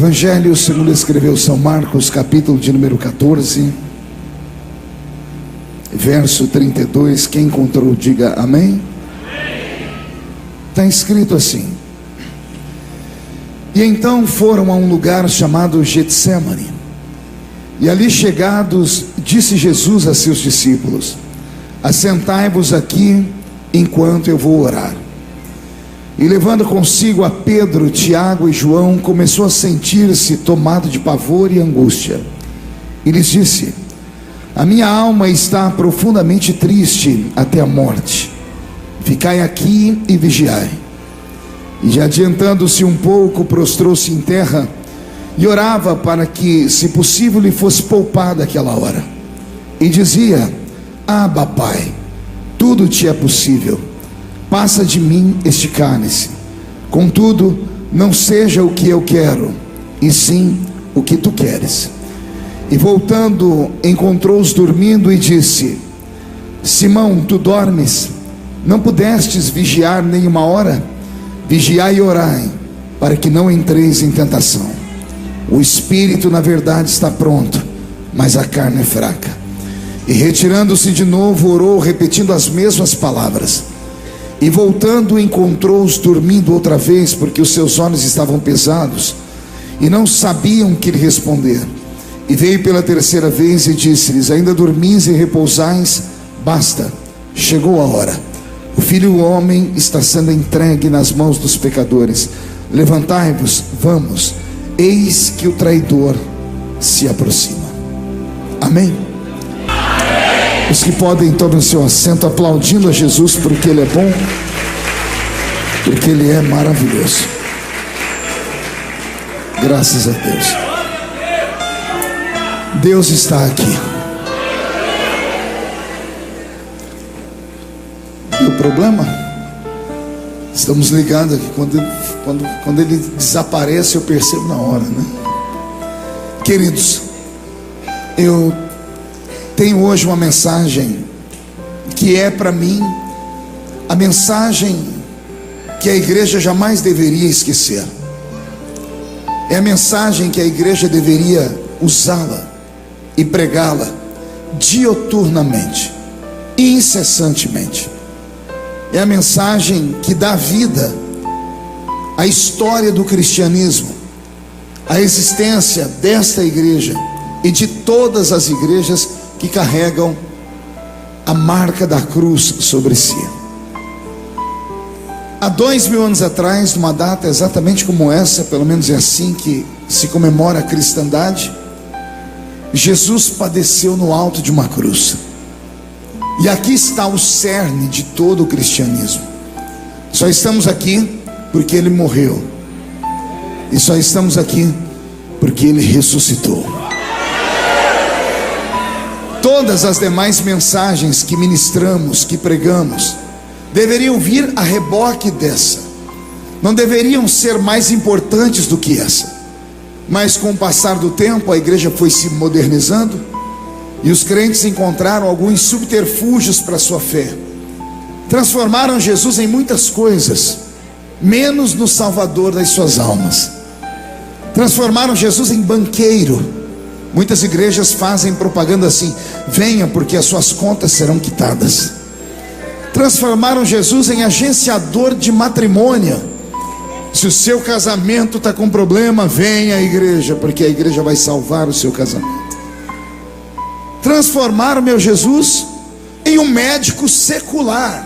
Evangelho segundo escreveu São Marcos, capítulo de número 14, verso 32. Quem encontrou, diga amém. Está escrito assim: e então foram a um lugar chamado Getsemane, e ali chegados, disse Jesus a seus discípulos: assentai-vos aqui enquanto eu vou orar. E levando consigo a Pedro, Tiago e João, começou a sentir-se tomado de pavor e angústia, e lhes disse: a minha alma está profundamente triste até a morte, ficai aqui e vigiai. E adiantando-se um pouco, prostrou-se em terra e orava para que, se possível, lhe fosse poupada aquela hora. E dizia: Abba, Pai, tudo te é possível, passa de mim este cálice, contudo não seja o que eu quero, e sim o que tu queres. E voltando, encontrou-os dormindo e disse: Simão, tu dormes? Não pudestes vigiar nem uma hora? Vigiai e orai, para que não entreis em tentação. O espírito na verdade está pronto, mas a carne é fraca. E retirando-se de novo, orou, repetindo as mesmas palavras. E voltando, encontrou-os dormindo outra vez, porque os seus olhos estavam pesados e não sabiam o que lhe responder. E veio pela terceira vez e disse-lhes: ainda dormis e repousais? Basta, chegou a hora. O Filho do Homem está sendo entregue nas mãos dos pecadores. Levantai-vos, vamos, eis que o traidor se aproxima. Amém? Os que podem, tomem o seu assento, aplaudindo a Jesus, porque Ele é bom, porque Ele é maravilhoso. Graças a Deus. Deus está aqui. E o problema, estamos ligados aqui, quando Ele desaparece, eu percebo na hora, né? Queridos, eu tenho hoje uma mensagem que é para mim a mensagem que a igreja jamais deveria esquecer. É a mensagem que a igreja deveria usá-la e pregá-la dioturnamente, incessantemente. É a mensagem que dá vida à história do cristianismo, à existência desta igreja e de todas as igrejas que carregam a marca da cruz sobre si. Há 2000 anos atrás, numa data exatamente como essa, pelo menos é assim que se comemora a cristandade, Jesus padeceu no alto de uma cruz. E aqui está o cerne de todo o cristianismo. Só estamos aqui porque Ele morreu, e só estamos aqui porque Ele ressuscitou. Todas as demais mensagens que ministramos, que pregamos, deveriam vir a reboque dessa, não deveriam ser mais importantes do que essa. Mas com o passar do tempo, a igreja foi se modernizando, e os crentes encontraram alguns subterfúgios para a sua fé. Transformaram Jesus em muitas coisas, menos no Salvador das suas almas. Transformaram Jesus em banqueiro. Muitas igrejas fazem propaganda assim: venha porque as suas contas serão quitadas. Transformaram Jesus em agenciador de matrimônio. Se o seu casamento está com problema, venha à igreja, porque a igreja vai salvar o seu casamento. Transformaram meu Jesus em um médico secular.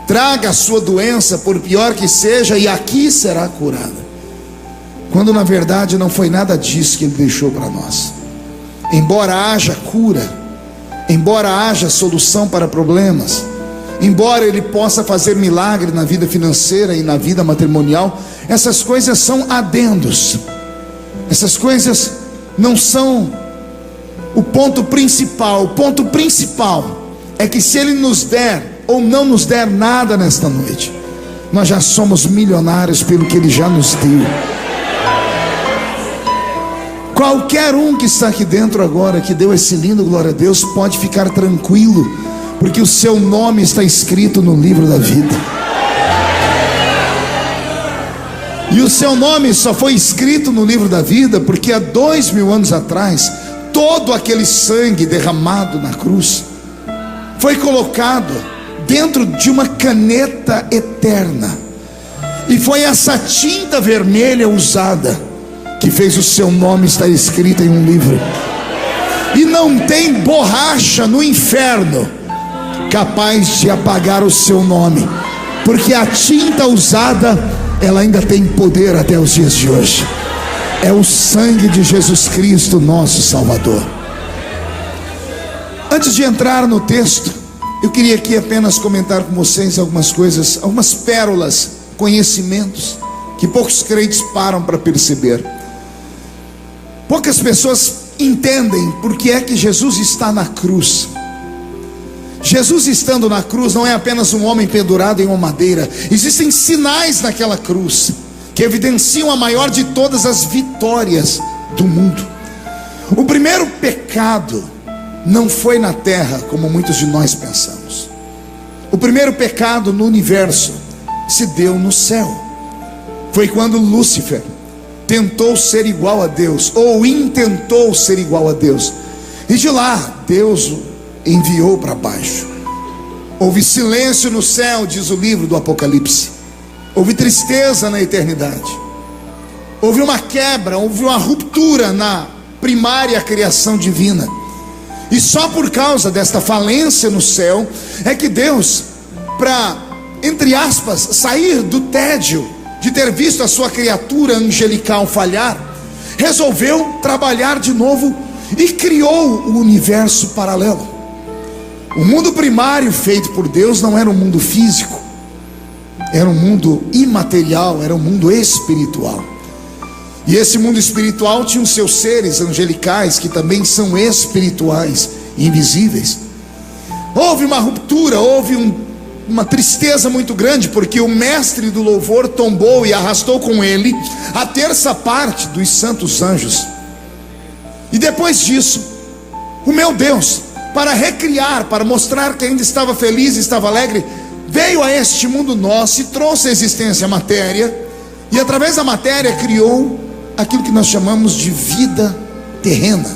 Traga a sua doença, por pior que seja, e aqui será curada. Quando na verdade não foi nada disso que Ele deixou para nós. Embora haja cura, embora haja solução para problemas, embora Ele possa fazer milagre na vida financeira e na vida matrimonial, essas coisas são adendos. Essas coisas não são o ponto principal. O ponto principal é que se Ele nos der ou não nos der nada nesta noite, nós já somos milionários pelo que Ele já nos deu. Qualquer um que está aqui dentro agora, que deu esse lindo glória a Deus, pode ficar tranquilo, porque o seu nome está escrito no livro da vida. E o seu nome só foi escrito no livro da vida porque há 2000 anos atrás, todo aquele sangue derramado na cruz foi colocado dentro de uma caneta eterna, e foi essa tinta vermelha usada que fez o seu nome estar escrito em um livro. E não tem borracha no inferno capaz de apagar o seu nome, porque a tinta usada, ela ainda tem poder até os dias de hoje. É o sangue de Jesus Cristo, nosso Salvador. Antes de entrar no texto, eu queria aqui apenas comentar com vocês algumas coisas, algumas pérolas, conhecimentos que poucos crentes param para perceber. Poucas pessoas entendem por que é que Jesus está na cruz. Jesus estando na cruz não é apenas um homem pendurado em uma madeira. Existem sinais naquela cruz que evidenciam a maior de todas as vitórias do mundo. O primeiro pecado não foi na terra, como muitos de nós pensamos. O primeiro pecado no universo se deu no céu. Foi quando Lúcifer tentou ser igual a Deus, ou intentou ser igual a Deus, e de lá Deus enviou para baixo. Houve silêncio no céu, diz o livro do Apocalipse. Houve tristeza na eternidade. Houve uma quebra, houve uma ruptura na primária criação divina. E só por causa desta falência no céu é que Deus, para, entre aspas, sair do tédio de ter visto a sua criatura angelical falhar, resolveu trabalhar de novo e criou o universo paralelo. O mundo primário feito por Deus não era um mundo físico, era um mundo imaterial, era um mundo espiritual. E esse mundo espiritual tinha os seus seres angelicais, que também são espirituais, invisíveis. Houve uma ruptura, houve uma tristeza muito grande, porque o mestre do louvor tombou e arrastou com ele a terça parte dos santos anjos. E depois disso, o meu Deus, para recriar, para mostrar que ainda estava feliz, estava alegre, veio a este mundo nosso e trouxe à existência a matéria, e através da matéria criou aquilo que nós chamamos de vida terrena.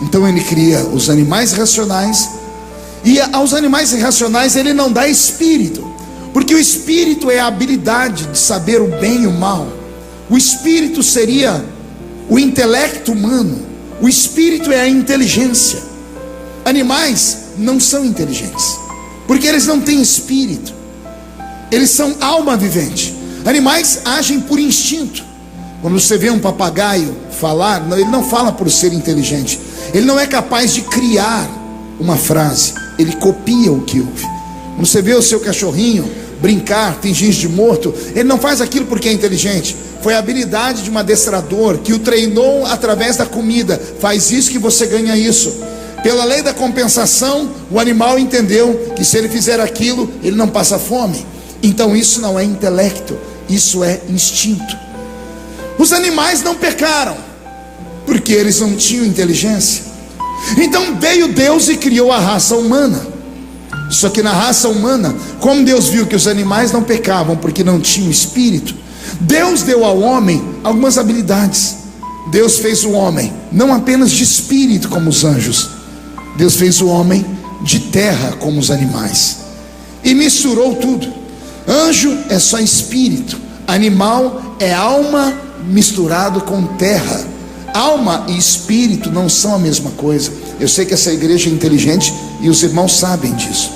Então ele cria os animais racionais, e aos animais irracionais ele não dá espírito, porque o espírito é a habilidade de saber o bem e o mal. O espírito seria o intelecto humano, o espírito é a inteligência. Animais não são inteligentes, porque eles não têm espírito, eles são alma vivente. Animais agem por instinto. Quando você vê um papagaio falar, ele não fala por ser inteligente, ele não é capaz de criar uma frase, ele copia o que ouve. Quando você vê o seu cachorrinho brincar, fingir de morto, ele não faz aquilo porque é inteligente, foi a habilidade de um adestrador que o treinou através da comida. Faz isso que você ganha isso. Pela lei da compensação, o animal entendeu que se ele fizer aquilo, ele não passa fome. Então isso não é intelecto, isso é instinto. Os animais não pecaram, porque eles não tinham inteligência. Então veio Deus e criou a raça humana. Só que na raça humana, como Deus viu que os animais não pecavam porque não tinham espírito, Deus deu ao homem algumas habilidades. Deus fez o homem não apenas de espírito como os anjos, Deus fez o homem de terra como os animais, e misturou tudo. Anjo é só espírito, animal é alma misturado com terra. Alma e espírito não são a mesma coisa. Eu sei que essa igreja é inteligente e os irmãos sabem disso.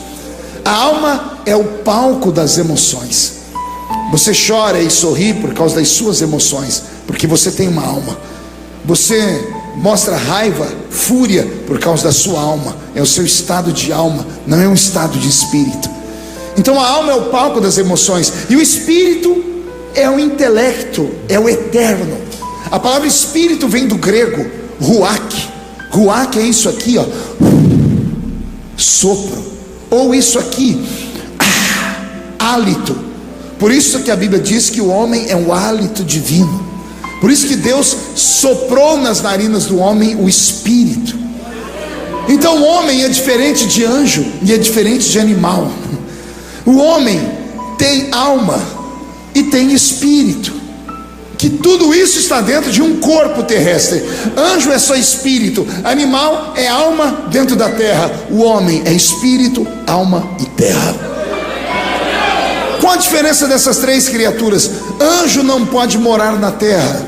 A alma é o palco das emoções. Você chora e sorri por causa das suas emoções, porque você tem uma alma. Você mostra raiva, fúria por causa da sua alma. É o seu estado de alma, não é um estado de espírito. Então a alma é o palco das emoções, e o espírito é o intelecto, é o eterno. A palavra espírito vem do grego ruach. Ruach é isso aqui, ó, sopro, ou isso aqui, hálito. Por isso que a Bíblia diz que o homem é um hálito divino. Por isso que Deus soprou nas narinas do homem o espírito. Então o homem é diferente de anjo e é diferente de animal. O homem tem alma e tem espírito. que tudo isso está dentro de um corpo terrestre. Anjo é só espírito, animal é alma dentro da terra, o homem é espírito, alma e terra. Qual a diferença dessas três criaturas? Anjo não pode morar na terra,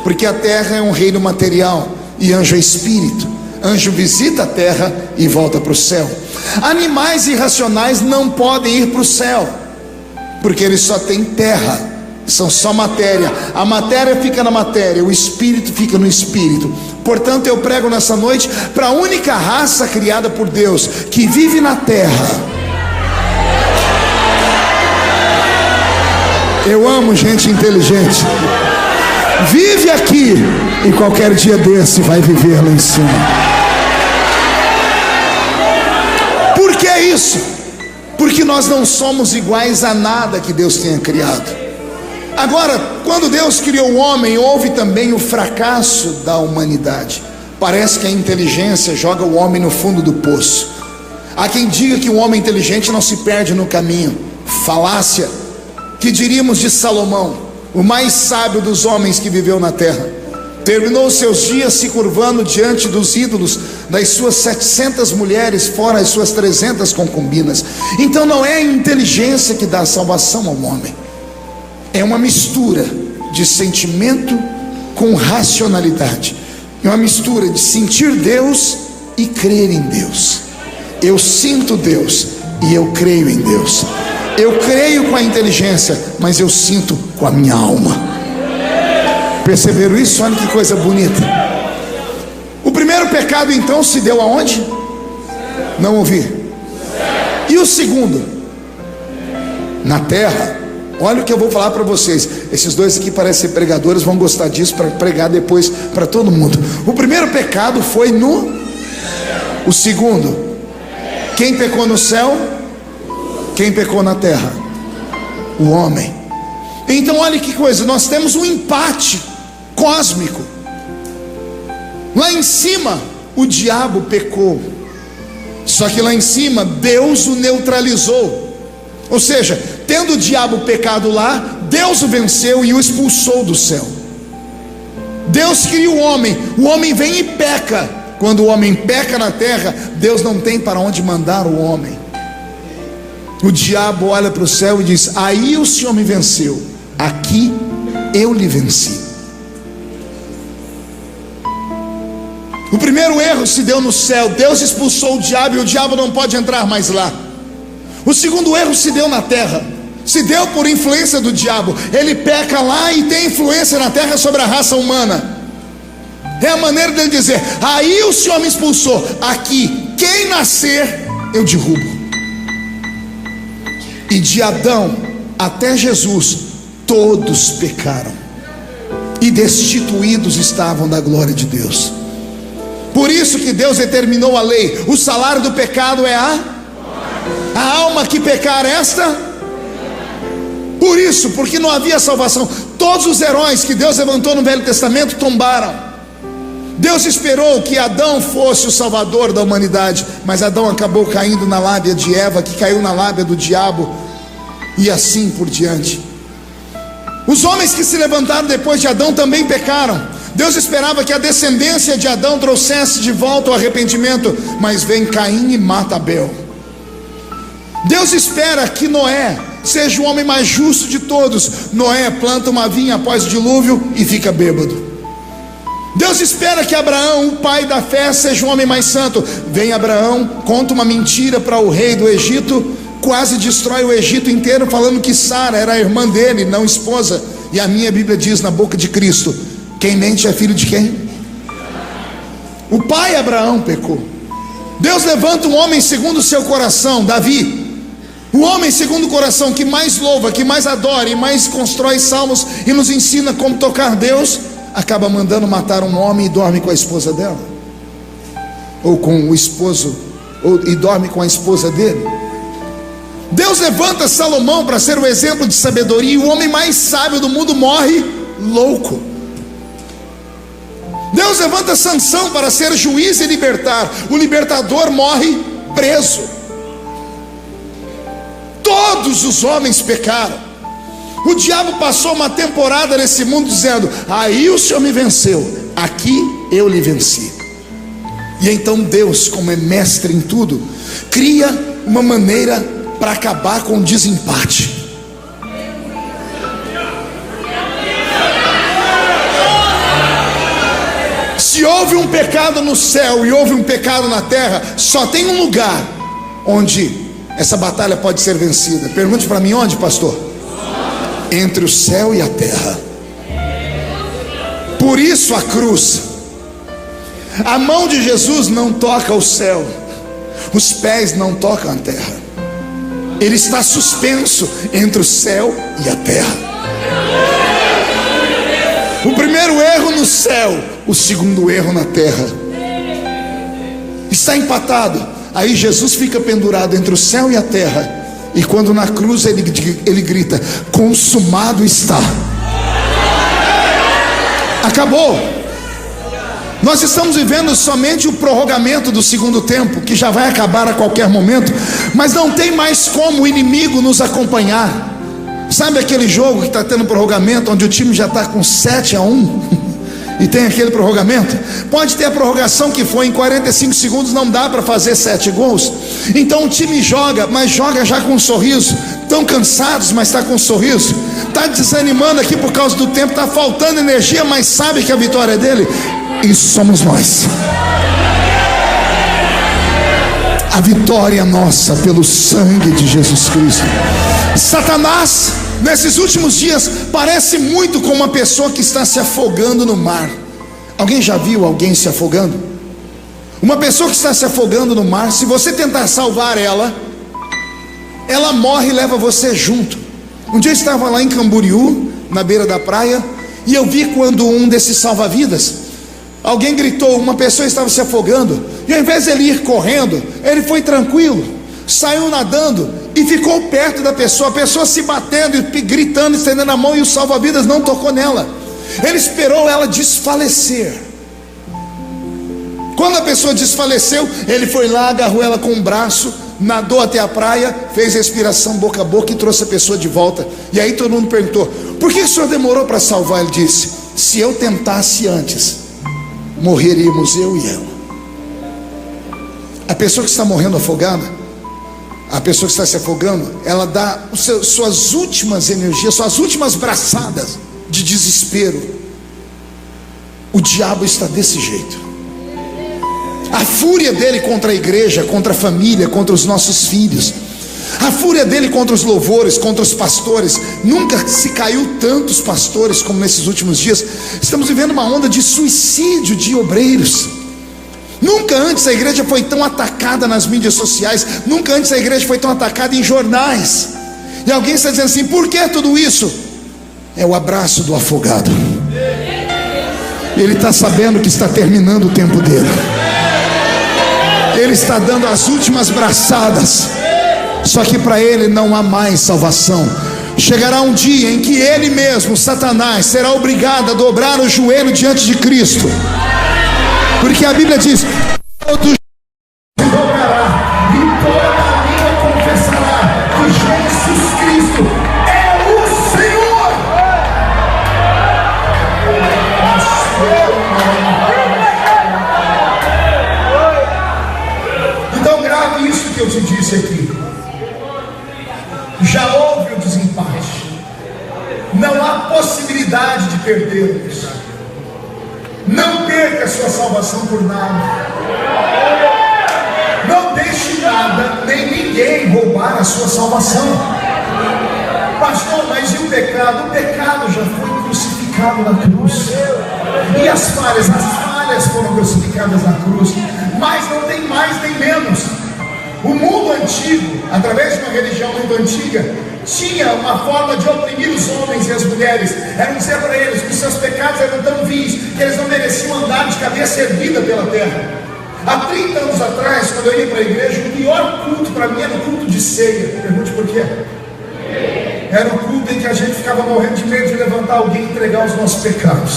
porque a terra é um reino material e anjo é espírito. Anjo visita a terra e volta para o céu. Animais irracionais não podem ir para o céu, porque eles só têm terra, são só matéria. A matéria fica na matéria, o espírito fica no espírito. Portanto, eu prego nessa noite para a única raça criada por Deus que vive na terra. Eu amo gente inteligente. Vive aqui e qualquer dia desse vai viver lá em cima. Por que isso? Porque nós não somos iguais a nada que Deus tenha criado. Agora, quando Deus criou o homem, houve também o fracasso da humanidade. Parece que a inteligência joga o homem no fundo do poço. Há quem diga que um homem inteligente não se perde no caminho. Falácia. Que diríamos de Salomão, o mais sábio dos homens que viveu na terra? Terminou seus dias se curvando diante dos ídolos das suas 700 mulheres, fora as suas 300 concubinas. Então não é a inteligência que dá a salvação ao homem. É uma mistura de sentimento com racionalidade. É uma mistura de sentir Deus e crer em Deus. Eu sinto Deus e eu creio em Deus. Eu creio com a inteligência, mas eu sinto com a minha alma. Perceberam isso? Olha que coisa bonita. O primeiro pecado então se deu aonde? Não ouvi. E o segundo? Na terra. Olha o que eu vou falar para vocês. Esses dois aqui parecem ser pregadores, vão gostar disso para pregar depois para todo mundo. O primeiro pecado foi no... O segundo? Quem pecou no céu? Quem pecou na terra? O homem. Então olha que coisa, nós temos um empate cósmico. Lá em cima o diabo pecou, só que lá em cima Deus o neutralizou. Ou seja, tendo o diabo pecado lá, Deus o venceu e o expulsou do céu. Deus cria o homem vem e peca. Quando o homem peca na terra, Deus não tem para onde mandar o homem. O diabo olha para o céu e diz: aí o Senhor me venceu, aqui eu lhe venci. O primeiro erro se deu no céu, Deus expulsou o diabo e o diabo não pode entrar mais lá. O segundo erro se deu na terra, se deu por influência do diabo. Ele peca lá e tem influência na terra sobre a raça humana. É a maneira dele dizer: aí o Senhor me expulsou, aqui quem nascer eu derrubo. E de Adão até Jesus todos pecaram e destituídos estavam da glória de Deus. Por isso que Deus determinou a lei. O salário do pecado é a alma que pecar esta. Por isso, porque não havia salvação. Todos os heróis que Deus levantou no Velho Testamento tombaram. Deus esperou que Adão fosse o salvador da humanidade, mas Adão acabou caindo na lábia de Eva, que caiu na lábia do diabo, e assim por diante. Os homens que se levantaram depois de Adão também pecaram. Deus esperava que a descendência de Adão trouxesse de volta o arrependimento, mas vem Caim e mata Abel. Deus espera que Noé seja o homem mais justo de todos. Noé planta uma vinha após o dilúvio e fica bêbado. Deus espera que Abraão, o pai da fé, seja o homem mais santo. Vem Abraão, conta uma mentira para o rei do Egito, quase destrói o Egito inteiro, falando que Sara era a irmã dele, não esposa. E a minha Bíblia diz na boca de Cristo: quem mente é filho de quem? O pai Abraão pecou. Deus levanta um homem segundo o seu coração, Davi. O homem segundo o coração, que mais louva, que mais adora e mais constrói salmos e nos ensina como tocar Deus, acaba mandando matar um homem e dorme com a esposa dela, ou com o esposo, e dorme com a esposa dele. Deus levanta Salomão para ser o exemplo de sabedoria, e o homem mais sábio do mundo morre louco. Deus levanta Sansão para ser juiz e libertar, o libertador morre preso. Todos os homens pecaram. O diabo passou uma temporada nesse mundo dizendo: aí o Senhor me venceu, aqui eu lhe venci. E então Deus, como é mestre em tudo, cria uma maneira para acabar com o desempate. Se houve um pecado no céu e houve um pecado na terra, só tem um lugar onde essa batalha pode ser vencida. Pergunte para mim: onde, pastor? Entre o céu e a terra. Por isso a cruz. A mão de Jesus não toca o céu, os pés não tocam a terra. Ele está suspenso entre o céu e a terra. O primeiro erro no céu, o segundo erro na terra. Está empatado. Aí Jesus fica pendurado entre o céu e a terra. E quando na cruz ele grita: consumado está. Acabou. Nós estamos vivendo somente o prorrogamento do segundo tempo, que já vai acabar a qualquer momento. Mas não tem mais como o inimigo nos acompanhar. Sabe aquele jogo que está tendo prorrogamento, onde o time já está com 7-1 e tem aquele prorrogamento? Pode ter a prorrogação que foi em 45 segundos, não dá para fazer 7 gols. Então o time joga, mas joga já com um sorriso. Estão cansados, mas está com um sorriso. Está desanimando aqui por causa do tempo, está faltando energia, mas sabe que a vitória é dele. Isso somos nós. A vitória é nossa pelo sangue de Jesus Cristo. Satanás, nesses últimos dias, parece muito com uma pessoa que está se afogando no mar. Alguém já viu alguém se afogando? Uma pessoa que está se afogando no mar, se você tentar salvar ela, ela morre e leva você junto. Um dia eu estava lá em Camboriú, na beira da praia, e eu vi quando um desses salva-vidas, alguém gritou, uma pessoa estava se afogando, e ao invés de ele ir correndo, ele foi tranquilo, saiu nadando e ficou perto da pessoa, a pessoa se batendo e gritando, estendendo a mão, e o salva-vidas não tocou nela. Ele esperou ela desfalecer. Quando a pessoa desfaleceu, ele foi lá, agarrou ela com um braço, nadou até a praia, fez respiração boca a boca e trouxe a pessoa de volta. E aí todo mundo perguntou: por que o senhor demorou para salvar? Ele disse: se eu tentasse antes, morreríamos eu e ela. A pessoa que está morrendo afogada, a pessoa que está se afogando, ela dá suas últimas energias, suas últimas braçadas de desespero. O diabo está desse jeito. A fúria dele contra a igreja, contra a família, contra os nossos filhos, a fúria dele contra os louvores, contra os pastores. Nunca se caiu tantos pastores como nesses últimos dias. Estamos vivendo uma onda de suicídio de obreiros. Nunca antes a igreja foi tão atacada nas mídias sociais. Nunca antes a igreja foi tão atacada em jornais. E alguém está dizendo assim: por que tudo isso? É o abraço do afogado. Ele está sabendo que está terminando o tempo dele. Ele está dando as últimas braçadas. Só que para ele não há mais salvação. Chegará um dia em que ele mesmo, Satanás, será obrigado a dobrar o joelho diante de Cristo. Porque a Bíblia diz: todo se dobrará e toda língua confessará que Jesus Cristo é o Senhor. Então grave isso que eu te disse aqui. Já houve o desempate. Não há possibilidade de perdê-los. Não perca a sua salvação por nada. Não deixe nada nem ninguém roubar a sua salvação. Pastor, mas e o pecado? O pecado já foi crucificado na cruz. E as falhas foram crucificadas na cruz. Mas não tem mais nem menos. O mundo antigo, através de uma religião muito antiga, tinha uma forma de oprimir os homens e as mulheres. Era dizer para eles que os seus pecados eram tão vins que eles não mereciam andar de cabeça erguida pela terra. Há 30 anos atrás, quando eu ia para a igreja, o pior culto para mim era o culto de ceia. Pergunte por quê? Era um culto em que a gente ficava morrendo de medo de levantar alguém e entregar os nossos pecados.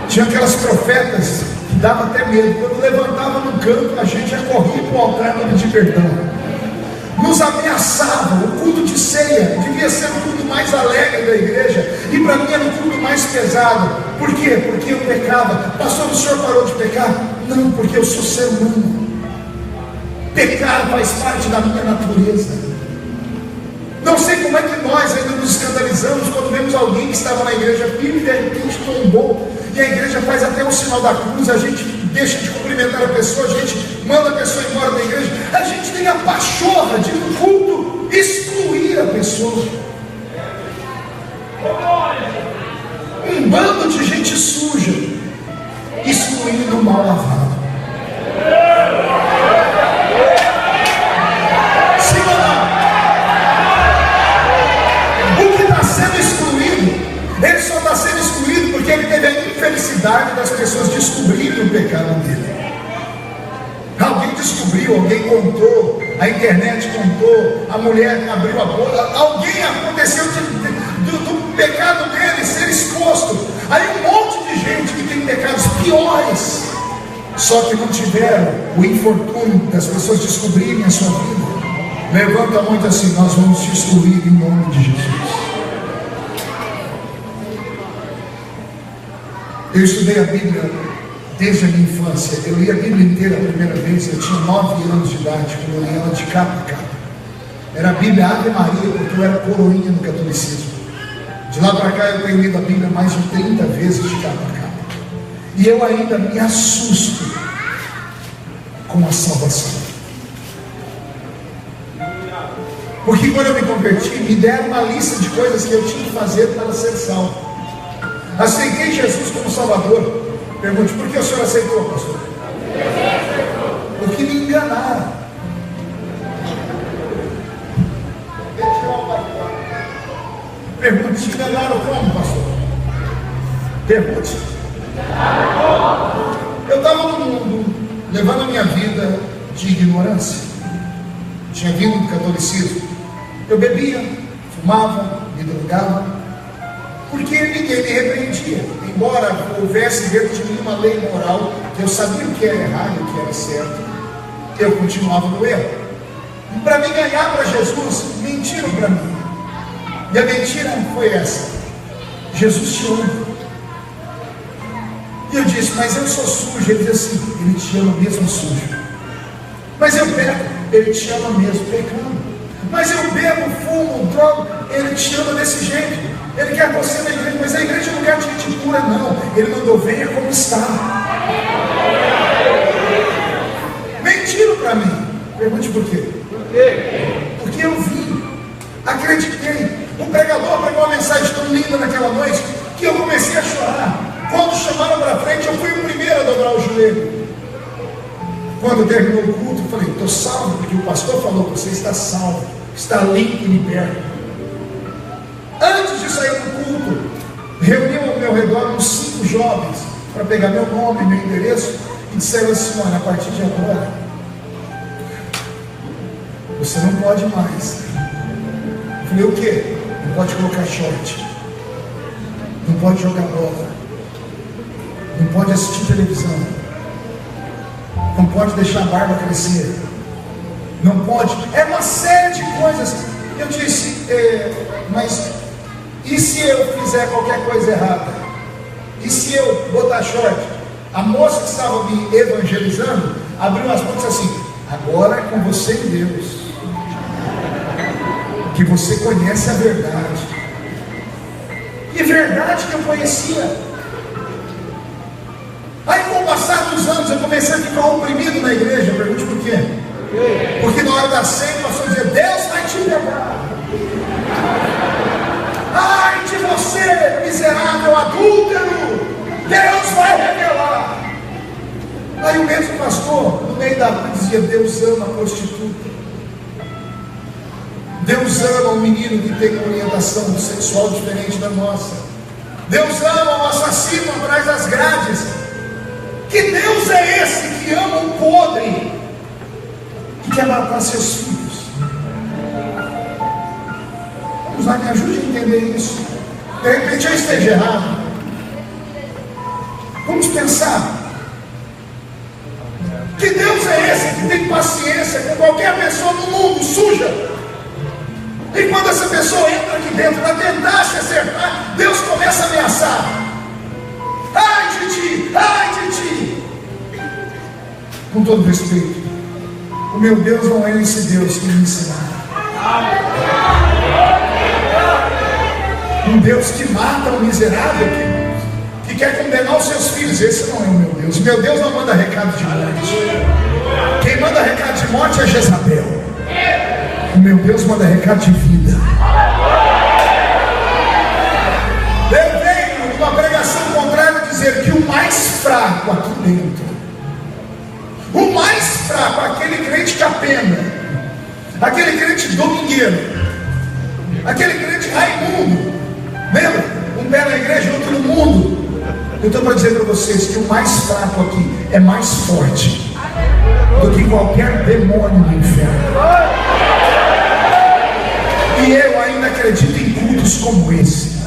Tinha aquelas profetas que dava até medo. Quando levantava no canto, a gente já corria para o altar para pedir perdão. Nos ameaçavam. O culto de ceia devia ser o culto mais mais alegre da igreja, e para mim era o culto mais pesado. Por quê? Porque eu pecava. Pastor, o senhor parou de pecar? Não, porque eu sou ser humano. Pecar faz parte da minha natureza. Não sei como é que nós ainda nos escandalizamos quando vemos alguém que estava na igreja firme e de repente tombou, e a igreja faz até o sinal da cruz, a gente deixa de cumprimentar a pessoa, a gente manda a pessoa embora da igreja, a gente tem a pachorra de no culto excluir a pessoa. Um bando de gente suja excluindo o mal lavado. Sim ou não? O que está sendo excluído, ele só está sendo excluído porque ele teve a infelicidade das pessoas descobrirem o pecado dele. Alguém descobriu, alguém contou, a internet contou, a mulher abriu a boca, alguém aconteceu do pecado dele ser exposto. Aí um monte de gente que tem pecados piores, só que não tiveram o infortúnio das pessoas descobrirem a sua vida. Levanta a mão e diz assim: nós vamos te excluir em nome de Jesus. Eu estudei a Bíblia desde a minha infância. Eu li a Bíblia inteira a primeira vez, eu tinha 9 anos de idade, quando eu li ela de capa a capa. Era a Bíblia Ave Maria, porque eu era coroinha no catolicismo. De lá para cá eu tenho lido a Bíblia mais de 30 vezes de capa a capa. E eu ainda me assusto com a salvação. Porque quando eu me converti, me deram uma lista de coisas que eu tinha que fazer para ser salvo. Aceitei Jesus como Salvador. Pergunte: por que o senhor aceitou, pastor? Porque me enganaram. Pergunte: me enganaram como, pastor? Pergunte. Eu estava no mundo levando a minha vida de ignorância. Tinha vindo do catolicismo. Eu bebia, fumava, me drogava, porque ninguém me repreendia. Embora houvesse dentro de mim uma lei moral, que eu sabia o que era errado e o que era certo, eu continuava no erro. E para me ganhar para Jesus, mentiram para mim. E a mentira foi essa: Jesus te ama. E eu disse: mas eu sou sujo. Ele disse assim: ele te ama mesmo sujo. Mas eu peco. Ele te ama mesmo pecando. Mas eu bebo, fumo, drogo. Ele te ama desse jeito. Ele quer você na igreja. Mas a igreja não quer gente pura, não. Ele mandou: venha como está. Mentiram para mim. Pergunte por quê? Porque eu vim, acreditei. O pregador pregou uma mensagem tão linda naquela noite que eu comecei a chorar. Quando chamaram para frente, eu fui o primeiro a dobrar o joelho. Quando terminou o culto, eu falei: estou salvo, porque o pastor falou: você está salvo, está limpo e liberto. Antes de sair do culto, reuniu ao meu redor uns 5 jovens para pegar meu nome, meu endereço, e disseram assim: olha, a partir de agora você não pode mais. Eu falei: o quê? Não pode colocar short, não pode jogar bola, não pode assistir televisão, não pode deixar a barba crescer, não pode, é uma série de coisas. Eu disse: mas e se eu fizer qualquer coisa errada? E se eu botar short? A moça que estava me evangelizando abriu as mãos e disse assim: agora é com você e Deus, que você conhece a verdade. E verdade que eu conhecia. Aí com o passar dos anos eu comecei a ficar oprimido na igreja. Pergunte por quê? Porque na hora da ceia o pastor dizia: Deus vai te pegar. Ai de você, miserável adúltero, Deus vai revelar. Aí o mesmo pastor, no meio da rua, dizia: Deus ama a prostituta, Deus ama o menino que tem uma orientação sexual diferente da nossa, Deus ama o assassino atrás das grades. Que Deus é esse que ama o podre, que quer matar seus filhos? Vamos lá, me ajude a entender isso. De repente eu esteja errado. Vamos pensar. Que Deus é esse que tem paciência com qualquer pessoa no mundo suja? E quando essa pessoa entra aqui dentro, na verdade com todo respeito, o meu Deus não é esse Deus que me ensinaram. Um Deus que mata o miserável, que quer condenar os seus filhos. Esse não é o meu Deus. Meu Deus não manda recado de morte. Quem manda recado de morte é Jezabel. O meu Deus manda recado de vida. Eu venho numa pregação contrária dizer que o mais fraco aqui dentro, o mais fraco, aquele crente capena, aquele crente domingueiro, aquele crente Raimundo, lembra? Um pé na igreja e outro no mundo. Eu estou para dizer para vocês que o mais fraco aqui é mais forte do que qualquer demônio do inferno. E eu ainda acredito em cultos como esse,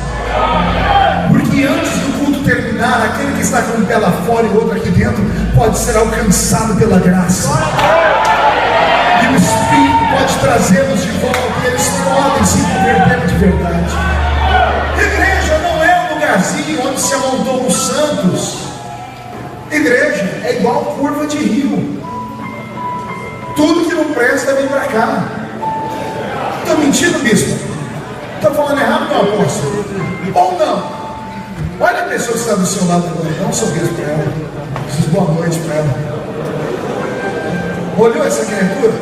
porque antes do culto terminar, aquele que está com um pé lá fora e o outro aqui dentro pode ser alcançado pela graça, e o Espírito pode trazê-los de volta, e eles podem se converter de verdade. Igreja não é um lugarzinho onde se amontou os santos. Igreja é igual curva de rio. Tudo que não presta vem para cá. Estou mentindo, bispo? Estou falando errado, não, apóstolo? Ou não? Olha a pessoa que está do seu lado agora. Dá um sorriso para ela. Diz boa noite para ela. Olhou essa criatura?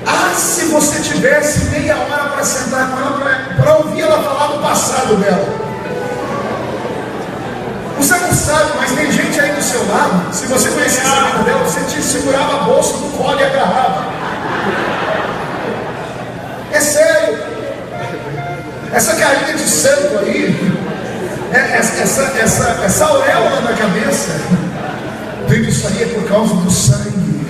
Ah, se você tivesse meia hora para sentar com ela, para ouvir ela falar do passado dela. Você não sabe, mas tem gente aí do seu lado. Se você conhecesse a vida dela, você te segurava a bolsa do colo e agarrava. É sério. Essa carinha de santo aí, essa auréola na cabeça, tudo isso aí é por causa do sangue.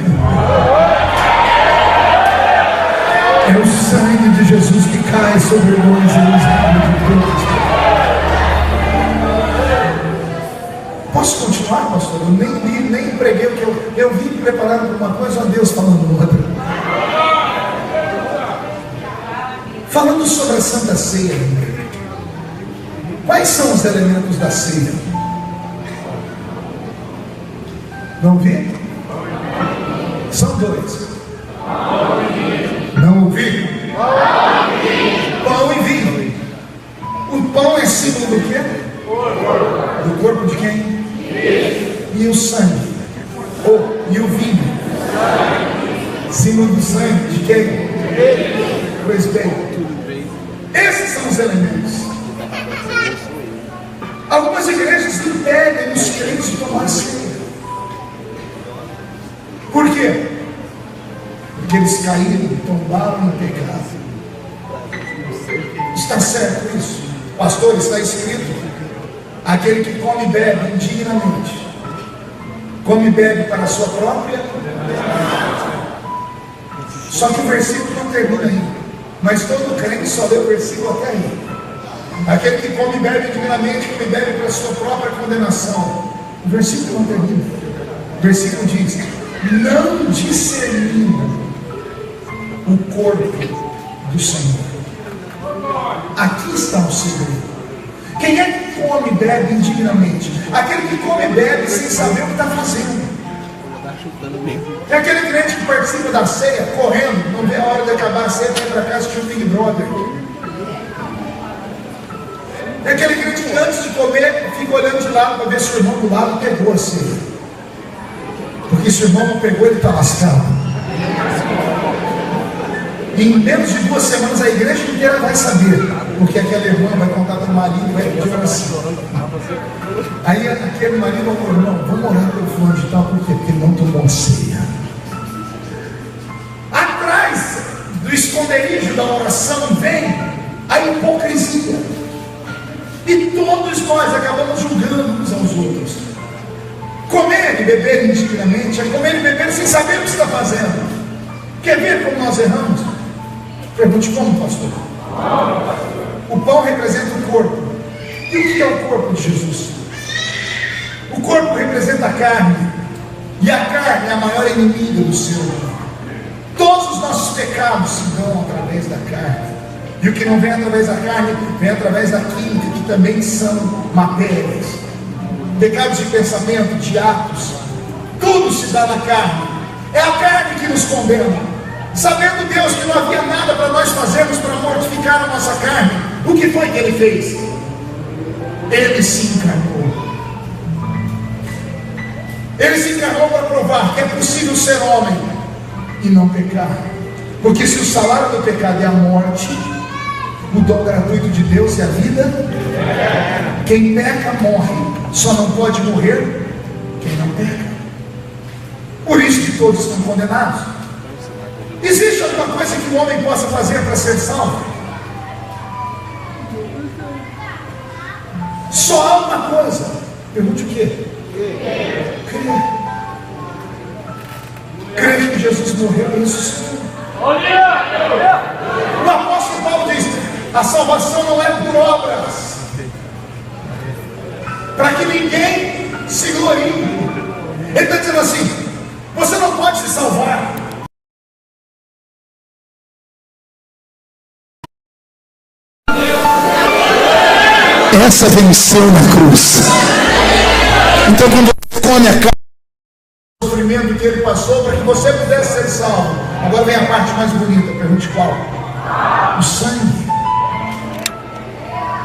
É o sangue de Jesus que cai sobre nós e nos dá. Posso continuar, pastor? Eu nem li, nem preguei o que eu vim preparado para uma coisa, ó Deus falando outra. Falando sobre a Santa Ceia, quais são os elementos da ceia? Não vi? São dois. Não ouvi? Pão e vinho. O pão é símbolo do quê? Do corpo de quem? E o sangue? E o vinho? Símbolo do sangue de quem? Pois bem, esses são os elementos. Algumas igrejas impedem os crentes de tomar ceia. Por quê? Porque eles caíram, tombaram em pecado. Está certo isso? Pastor, está escrito: aquele que come e bebe indignamente, come e bebe para a sua própria. Só que o versículo não termina aí. Mas todo crente só lê o versículo até aí. Aquele que come e bebe indignamente, come e bebe para a sua própria condenação. O versículo não termina. O versículo diz: não discernindo o corpo do Senhor. Aqui está o segredo. Quem é que come e bebe indignamente? Aquele que come e bebe sem saber o que está fazendo. É aquele crente que participa da ceia correndo, não vê a hora de acabar a ceia, vai para casa assistir o Big Brother. É aquele crente que antes de comer fica olhando de lado para ver se o irmão do lado pegou a ceia. Porque se o irmão não pegou, ele está lascado. Em menos de 2 semanas a igreja inteira vai saber, porque aquela irmã vai contar para o marido, vai pedir assim. Aí aquele marido vai falar: irmão, vamos orar pelo fulano de tal, por quê? Porque ele não tomou ceia. Atrás do esconderijo da oração vem a hipocrisia, e todos nós acabamos julgando uns aos outros. Comer e beber indignamente é comer e beber sem saber o que está fazendo. Quer ver como nós erramos? Pergunte como, pastor? O pão representa o corpo. E o que é o corpo de Jesus? O corpo representa a carne. E a carne é a maior inimiga do ser humano. Todos os nossos pecados se dão através da carne. E o que não vem através da carne, vem através da química, que também são matérias. Pecados de pensamento, de atos, tudo se dá na carne. É a carne que nos condena. Sabendo Deus que não havia nada para nós fazermos para mortificar a nossa carne, o que foi que Ele fez? Ele se encarnou. Ele se encarnou para provar que é possível ser homem e não pecar. Porque se o salário do pecado é a morte, o dom gratuito de Deus é a vida. Quem peca morre. Só não pode morrer quem não peca. Por isso que todos estão condenados. Existe alguma coisa que o homem possa fazer para ser salvo? Só há uma coisa. Pergunte o quê? Crer. Crer que Jesus morreu e ressuscitou. O apóstolo Paulo diz: a salvação não é por obras, para que ninguém se glorie. Ele está dizendo assim: você não pode se salvar. Essa venceu na cruz. Então, quando você come a carne, o sofrimento que ele passou para que você pudesse ser salvo. Agora vem a parte mais bonita. Pergunte qual? O sangue.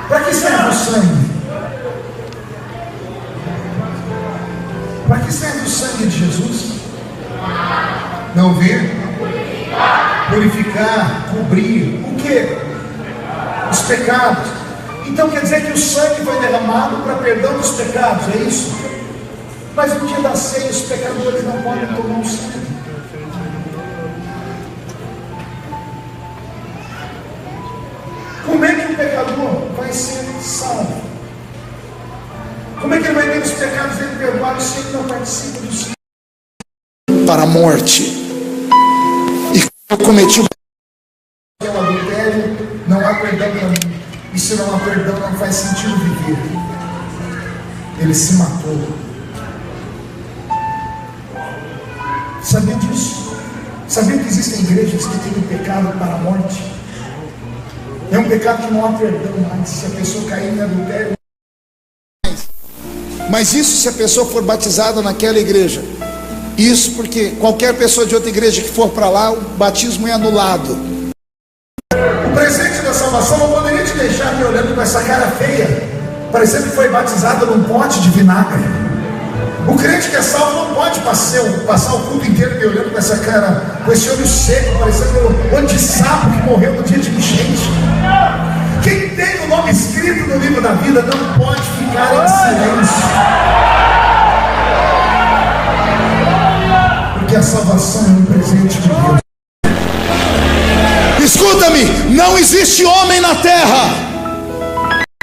Para que serve o sangue? Para que serve o sangue de Jesus? Não ouvir? Purificar, cobrir. O que? Os pecados. Então quer dizer que o sangue foi derramado para perdão dos pecados, é isso? Mas no dia da ceia os pecadores não podem tomar o sangue. Como é que o pecador vai ser salvo? Como é que ele vai ter os pecados dele perdoados se ele não participa do sangue? Para a morte. E eu cometi o adultério, não há perdão para mim. E se não há perdão, não faz sentido viver. Ele se matou. Sabia disso? Sabia que existem igrejas que têm o pecado para a morte? É um pecado que não há perdão mais. Se a pessoa cair em adultério. Mas isso se a pessoa for batizada naquela igreja. Isso porque qualquer pessoa de outra igreja que for para lá, o batismo é anulado. O presente da salvação não poderia te deixar me olhando com essa cara feia, parecendo que foi batizado num pote de vinagre. O crente que é salvo não pode passar o culto inteiro me olhando com essa cara, com esse olho seco, parecendo um olho de sapo que morreu no dia de enchente. Quem tem o nome escrito no livro da vida não pode ficar em silêncio, porque a salvação é um presente de Deus. Escuta-me, não existe homem na terra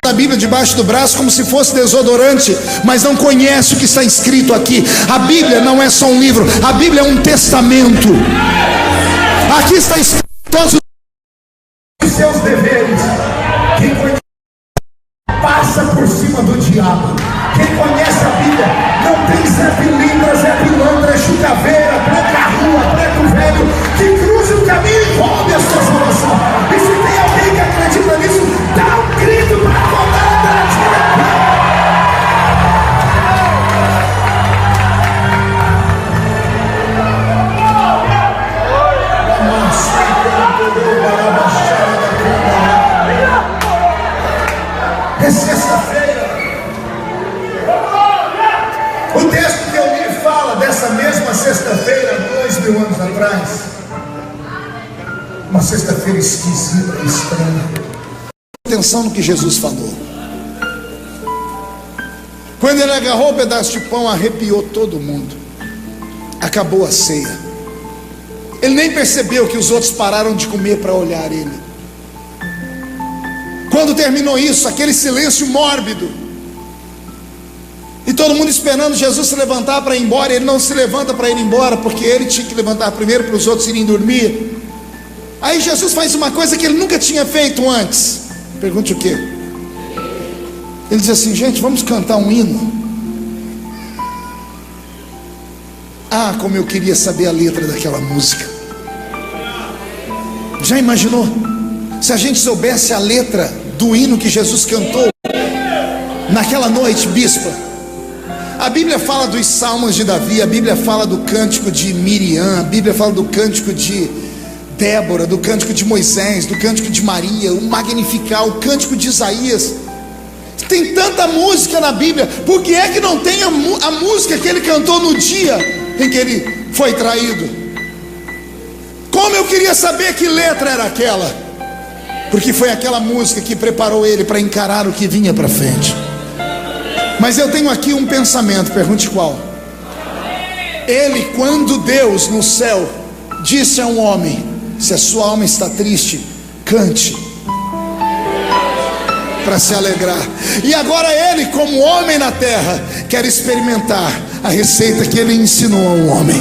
a Bíblia debaixo do braço como se fosse desodorante, mas não conhece o que está escrito aqui. A Bíblia não é só um livro, a Bíblia é um testamento. Aqui está escrito todos os seus deveres. Quem conhece passa por cima do diabo. Quem conhece a Bíblia não tem Zé Pilintra, Zé Pilantra, Chucaveira, Branca Rua, Preto Velho que cruze o caminho e roube a sua salvação. E se tem alguém que acredita nisso, dá um grito para rodar atrás. É sexta-feira. O texto que eu li fala dessa mesma sexta-feira, 2000 anos atrás. Uma sexta-feira esquisita e estranha. Atenção no que Jesus falou. Quando ele agarrou o pedaço de pão, arrepiou todo mundo. Acabou a ceia. Ele nem percebeu que os outros pararam de comer para olhar ele. Quando terminou isso, aquele silêncio mórbido, e todo mundo esperando Jesus se levantar para ir embora, ele não se levanta para ir embora, porque ele tinha que levantar primeiro para os outros irem dormir. Aí Jesus faz uma coisa que ele nunca tinha feito antes. Pergunte o quê? Ele diz assim: gente, vamos cantar um hino. Ah, como eu queria saber a letra daquela música. Já imaginou? Se a gente soubesse a letra do hino que Jesus cantou naquela noite, bispa, A Bíblia fala dos salmos de Davi, a Bíblia fala do cântico de Miriam, a Bíblia fala do cântico de Débora, do cântico de Moisés, do cântico de Maria, o Magnificat, o cântico de Isaías. Tem tanta música na Bíblia, por que é que não tem a música que ele cantou no dia em que ele foi traído? Como eu queria saber que letra era aquela, porque foi aquela música que preparou ele para encarar o que vinha para frente. Mas eu tenho aqui um pensamento, pergunte qual. Ele, quando Deus no céu disse a um homem: se a sua alma está triste, cante, para se alegrar. E agora ele, como homem na terra, quer experimentar a receita que ele ensinou ao homem,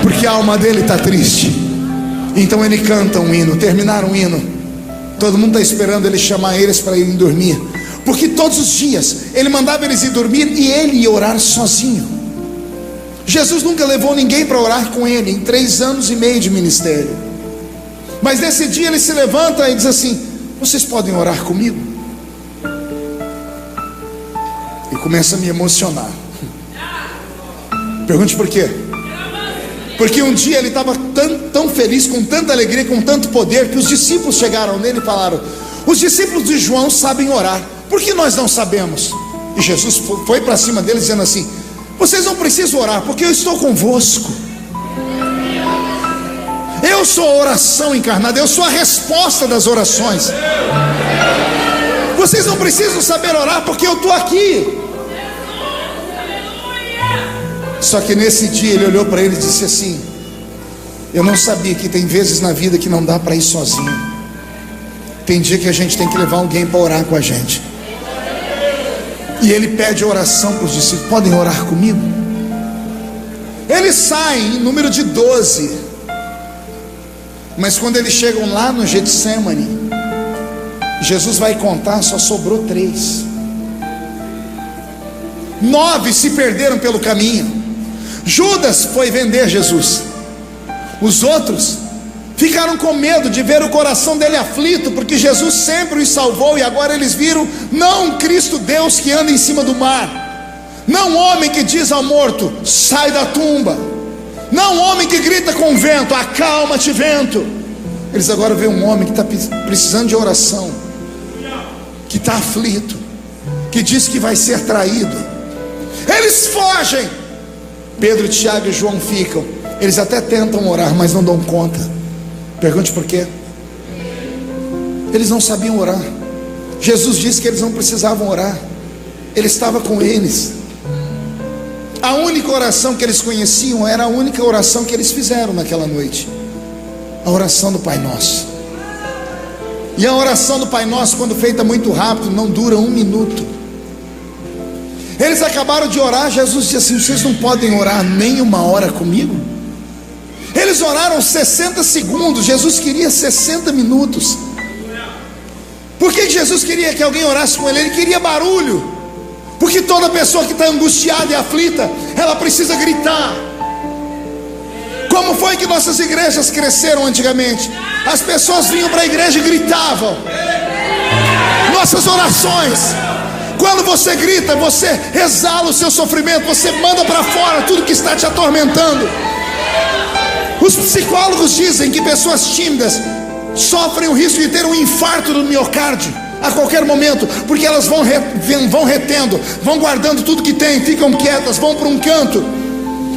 porque a alma dele está triste. Então ele canta um hino. Terminaram o hino, todo mundo está esperando ele chamar eles para irem dormir, porque todos os dias ele mandava eles ir dormir e ele ia orar sozinho. Jesus nunca levou ninguém para orar com ele em 3 anos e meio de ministério. Mas nesse dia ele se levanta e diz assim: vocês podem orar comigo? E começa a me emocionar. Pergunte por quê? Porque um dia ele estava tão feliz, com tanta alegria, com tanto poder, que os discípulos chegaram nele e falaram: os discípulos de João sabem orar, por que nós não sabemos? E Jesus foi para cima deles dizendo assim: vocês não precisam orar, porque eu estou convosco. Eu sou a oração encarnada, eu sou a resposta das orações. Vocês não precisam saber orar, porque eu estou aqui. Só que nesse dia ele olhou para ele e disse assim: eu não sabia que tem vezes na vida que não dá para ir sozinho. Tem dia que a gente tem que levar alguém para orar com a gente. E ele pede oração para os discípulos: podem orar comigo? Eles saem em número de 12. Mas quando eles chegam lá no Getsemane, Jesus vai contar, só sobrou 3. 9 se perderam pelo caminho. Judas foi vender Jesus. Os outros ficaram com medo de ver o coração dele aflito, porque Jesus sempre os salvou, e agora eles viram não um Cristo Deus que anda em cima do mar, não um homem que diz ao morto: sai da tumba, não um homem que grita com o vento: acalma-te, vento. Eles agora veem um homem que está precisando de oração, que está aflito, que diz que vai ser traído. Eles fogem. Pedro, Tiago e João ficam. Eles até tentam orar, mas não dão conta. Pergunte por quê? Eles não sabiam orar. Jesus disse que eles não precisavam orar, ele estava com eles. A única oração que eles conheciam era a única oração que eles fizeram naquela noite: a oração do Pai Nosso. E a oração do Pai Nosso, quando feita muito rápido, não dura 1 minuto. Eles acabaram de orar. Jesus disse assim: vocês não podem orar nem 1 hora comigo? Eles oraram 60 segundos, Jesus queria 60 minutos. Por que Jesus queria que alguém orasse com ele? Ele queria barulho, porque toda pessoa que está angustiada e aflita, ela precisa gritar. Como foi que nossas igrejas cresceram antigamente? As pessoas vinham para a igreja e gritavam. Nossas orações, quando você grita, você exala o seu sofrimento, você manda para fora tudo que está te atormentando. Os psicólogos dizem que pessoas tímidas sofrem o risco de ter um infarto do miocárdio a qualquer momento, porque elas vão retendo, vão guardando tudo que tem, ficam quietas, vão para um canto.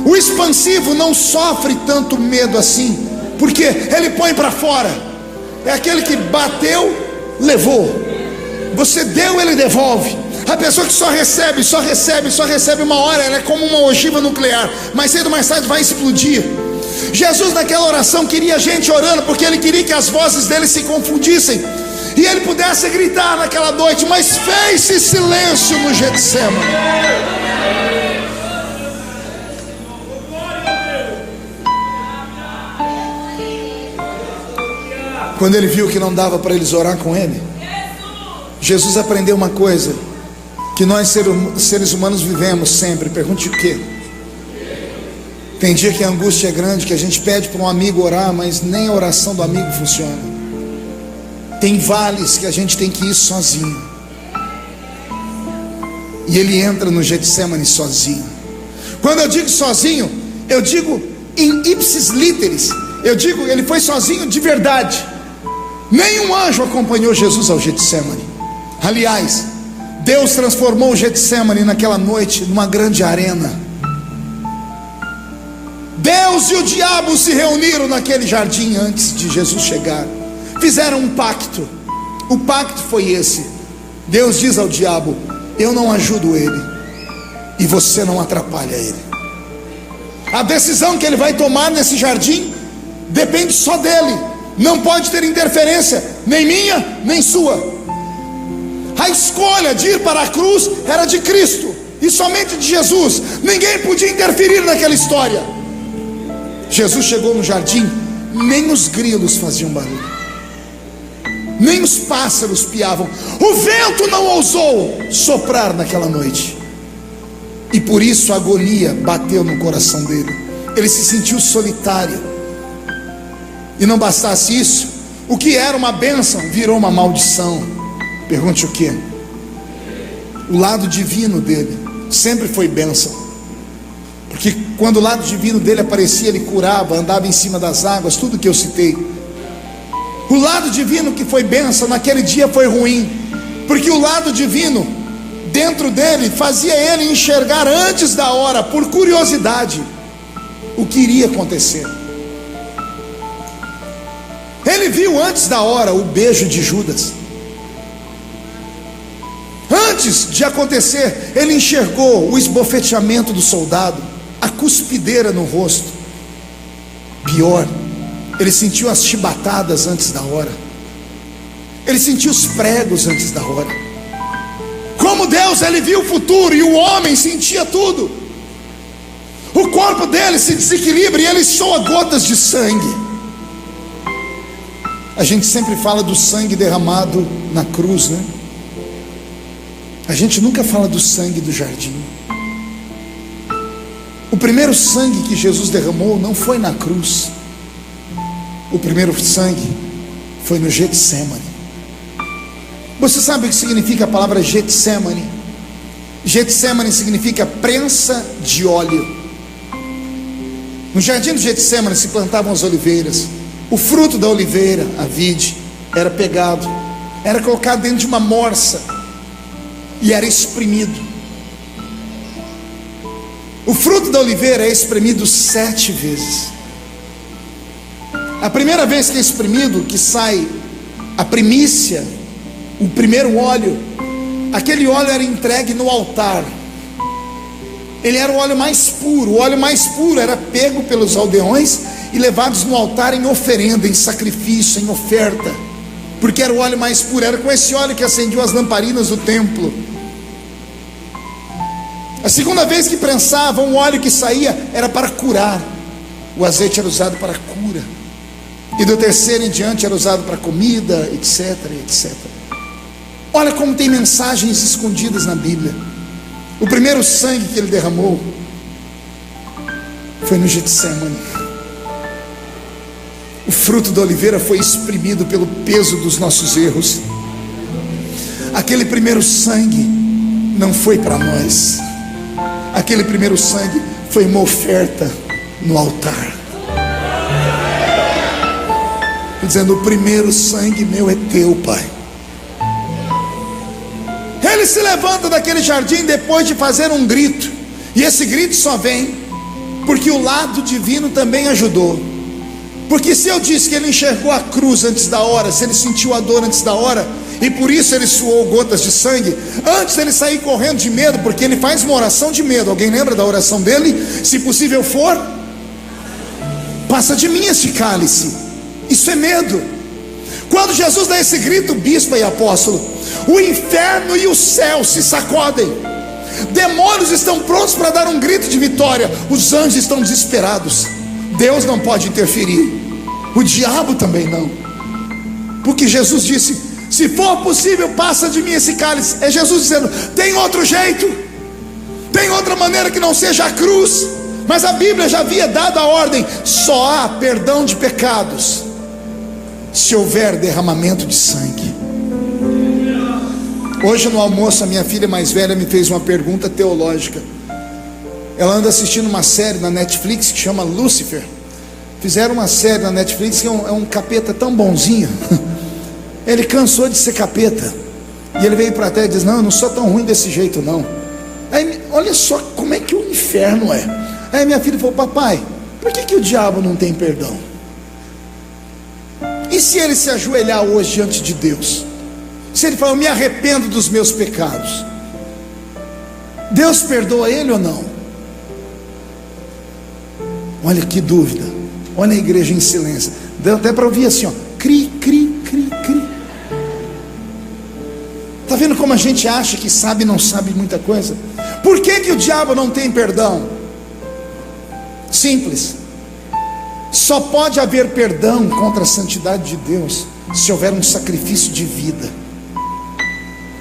O expansivo não sofre tanto medo assim, porque ele põe para fora. É aquele que bateu, levou. Você deu, ele devolve. A pessoa que só recebe, uma hora, ela é como uma ogiva nuclear, mais cedo ou mais tarde vai explodir. Jesus naquela oração queria gente orando, porque ele queria que as vozes dele se confundissem e ele pudesse gritar naquela noite, mas fez-se silêncio no Getsemane. Quando ele viu que não dava para eles orar com ele, Jesus aprendeu uma coisa que nós seres humanos vivemos sempre. Pergunte o quê? Tem dia que a angústia é grande, que a gente pede para um amigo orar, mas nem a oração do amigo funciona. Tem vales que a gente tem que ir sozinho. E ele entra no Getsemane sozinho. Quando eu digo sozinho, eu digo em ipsis literis, eu digo, ele foi sozinho de verdade. Nenhum anjo acompanhou Jesus ao Getsemane. Aliás, Deus transformou o Getsemane naquela noite numa grande arena. Deus e o diabo se reuniram naquele jardim antes de Jesus chegar. Fizeram um pacto. O pacto foi esse. Deus diz ao diabo: eu não ajudo ele, e você não atrapalha ele. A decisão que ele vai tomar nesse jardim depende só dele. Não pode ter interferência, nem minha, nem sua. A escolha de ir para a cruz era de Cristo, e somente de Jesus. Ninguém podia interferir naquela história. Jesus chegou no jardim, nem os grilos faziam barulho, nem os pássaros piavam. O vento não ousou soprar naquela noite, e por isso a agonia bateu no coração dele. Ele se sentiu solitário. E não bastasse isso, o que era uma bênção virou uma maldição. Pergunte o que? O lado divino dele sempre foi bênção, porque quando o lado divino dele aparecia, ele curava, andava em cima das águas, tudo que eu citei. O lado divino que foi bênção, naquele dia foi ruim, porque o lado divino dentro dele fazia ele enxergar antes da hora, por curiosidade, o que iria acontecer. Ele viu antes da hora o beijo de Judas. Antes de acontecer, ele enxergou o esbofeteamento do soldado, a cuspideira no rosto. Pior, ele sentiu as chibatadas antes da hora. Ele sentiu os pregos antes da hora. Como Deus, ele viu o futuro, e o homem sentia tudo. O corpo dele se desequilibra e ele soa gotas de sangue. A gente sempre fala do sangue derramado na cruz, né? A gente nunca fala do sangue do jardim. O primeiro sangue que Jesus derramou não foi na cruz. O primeiro sangue foi no Getsemane. Você sabe o que significa a palavra Getsemane? Getsemane significa prensa de óleo. No jardim do Getsemane se plantavam as oliveiras. O fruto da oliveira, a vide, era pegado, era colocado dentro de uma morsa e era espremido. O fruto da oliveira é espremido 7 vezes. A primeira vez que é espremido, que sai a primícia, o primeiro óleo, aquele óleo era entregue no altar. Ele era o óleo mais puro. O óleo mais puro era pego pelos aldeões e levados no altar em oferenda, em sacrifício, em oferta, porque era o óleo mais puro. Era com esse óleo que acendiam as lamparinas do templo. A segunda vez que prensavam, o óleo que saía era para curar. O azeite era usado para cura. E do terceiro em diante era usado para comida, etc, etc. Olha como tem mensagens escondidas na Bíblia. O primeiro sangue que ele derramou foi no Getsemane. O fruto da oliveira foi exprimido pelo peso dos nossos erros. Aquele primeiro sangue não foi para nós. Aquele primeiro sangue foi uma oferta no altar, dizendo: o primeiro sangue meu é teu, Pai. Ele se levanta daquele jardim depois de fazer um grito, e esse grito só vem porque o lado divino também ajudou. Porque se eu disse que ele enxergou a cruz antes da hora, se ele sentiu a dor antes da hora, e por isso ele suou gotas de sangue, antes dele sair correndo de medo, porque ele faz uma oração de medo. Alguém lembra da oração dele? Se possível for, passa de mim este cálice. Isso é medo. Quando Jesus dá esse grito, bispo e apóstolo, o inferno e o céu se sacodem. Demônios estão prontos para dar um grito de vitória. Os anjos estão desesperados. Deus não pode interferir, o diabo também não, porque Jesus disse: se for possível, passa de mim esse cálice. É Jesus dizendo: tem outro jeito, tem outra maneira que não seja a cruz. Mas a Bíblia já havia dado a ordem: só há perdão de pecados se houver derramamento de sangue. Hoje no almoço a minha filha mais velha me fez uma pergunta teológica. Ela anda assistindo uma série na Netflix que chama Lúcifer. Fizeram uma série na Netflix que é um capeta tão bonzinho. Ele cansou de ser capeta. E ele veio para a terra e diz: não, eu não sou tão ruim desse jeito não. Aí, olha só como é que o inferno é. Aí minha filha falou: papai, por que o diabo não tem perdão? E se ele se ajoelhar hoje diante de Deus? Se ele falar: eu me arrependo dos meus pecados, Deus perdoa ele ou não? Olha que dúvida. Olha a igreja em silêncio. Deu até para ouvir assim, ó, cri, cri, cri, cri. Está vendo como a gente acha que sabe e não sabe muita coisa? Por que o diabo não tem perdão? Simples. Só pode haver perdão contra a santidade de Deus se houver um sacrifício de vida.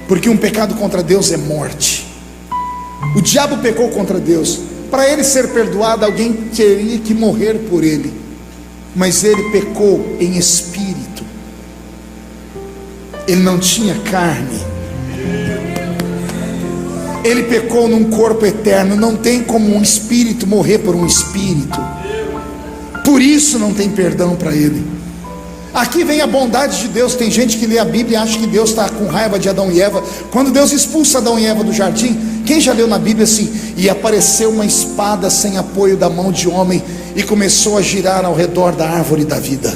Porque um pecado contra Deus é morte. O diabo pecou contra Deus. Para ele ser perdoado, alguém teria que morrer por ele. Mas ele pecou em espírito. Ele não tinha carne. Ele pecou num corpo eterno. Não tem como um espírito morrer por um espírito. Por isso não tem perdão para ele. Aqui vem a bondade de Deus. Tem gente que lê a Bíblia e acha que Deus está com raiva de Adão e Eva. Quando Deus expulsa Adão e Eva do jardim, quem já leu na Bíblia assim? E apareceu uma espada sem apoio da mão de homem e começou a girar ao redor da árvore da vida,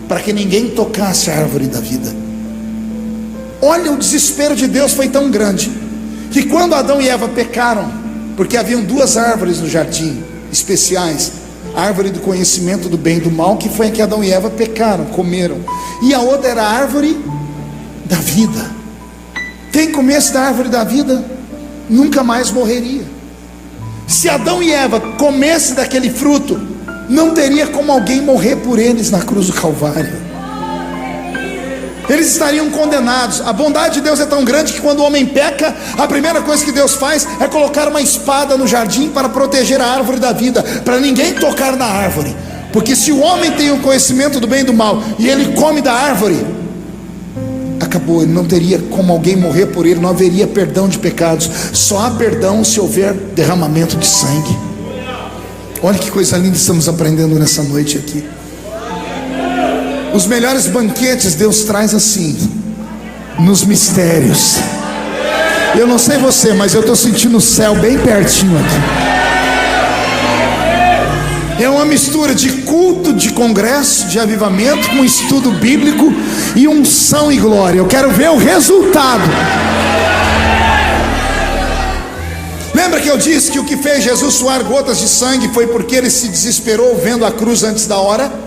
para que ninguém tocasse a árvore da vida. Olha, o desespero de Deus foi tão grande, que quando Adão e Eva pecaram, porque haviam duas árvores no jardim especiais, a árvore do conhecimento do bem e do mal, que foi a que Adão e Eva pecaram, comeram, e a outra era a árvore da vida. Quem comesse da árvore da vida nunca mais morreria. Se Adão e Eva comessem daquele fruto, não teria como alguém morrer por eles na cruz do Calvário. Eles estariam condenados. A bondade de Deus é tão grande que quando o homem peca, a primeira coisa que Deus faz é colocar uma espada no jardim para proteger a árvore da vida, para ninguém tocar na árvore. Porque se o homem tem o conhecimento do bem e do mal e ele come da árvore, acabou, ele não teria como alguém morrer por ele, não haveria perdão de pecados. Só há perdão se houver derramamento de sangue. Olha que coisa linda estamos aprendendo nessa noite aqui. Os melhores banquetes Deus traz assim, nos mistérios. Eu não sei você, mas eu estou sentindo o céu bem pertinho aqui. É uma mistura de culto, de congresso, de avivamento, com estudo bíblico e unção e glória. Eu quero ver o resultado. Lembra que eu disse que o que fez Jesus suar gotas de sangue foi porque ele se desesperou vendo a cruz antes da hora?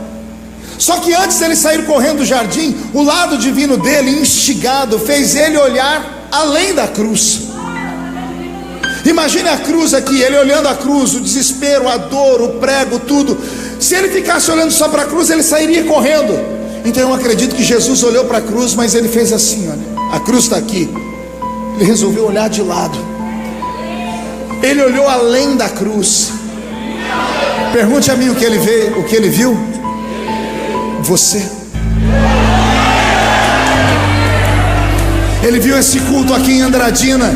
Só que antes dele sair correndo do jardim, o lado divino dele, instigado, fez ele olhar além da cruz. Imagine a cruz aqui, ele olhando a cruz, o desespero, a dor, o prego, tudo. Se ele ficasse olhando só para a cruz, ele sairia correndo. Então eu acredito que Jesus olhou para a cruz, mas ele fez assim, olha, a cruz está aqui. Ele resolveu olhar de lado. Ele olhou além da cruz. Pergunte a mim o que ele veio, o que ele viu? Você. Ele viu esse culto aqui em Andradina.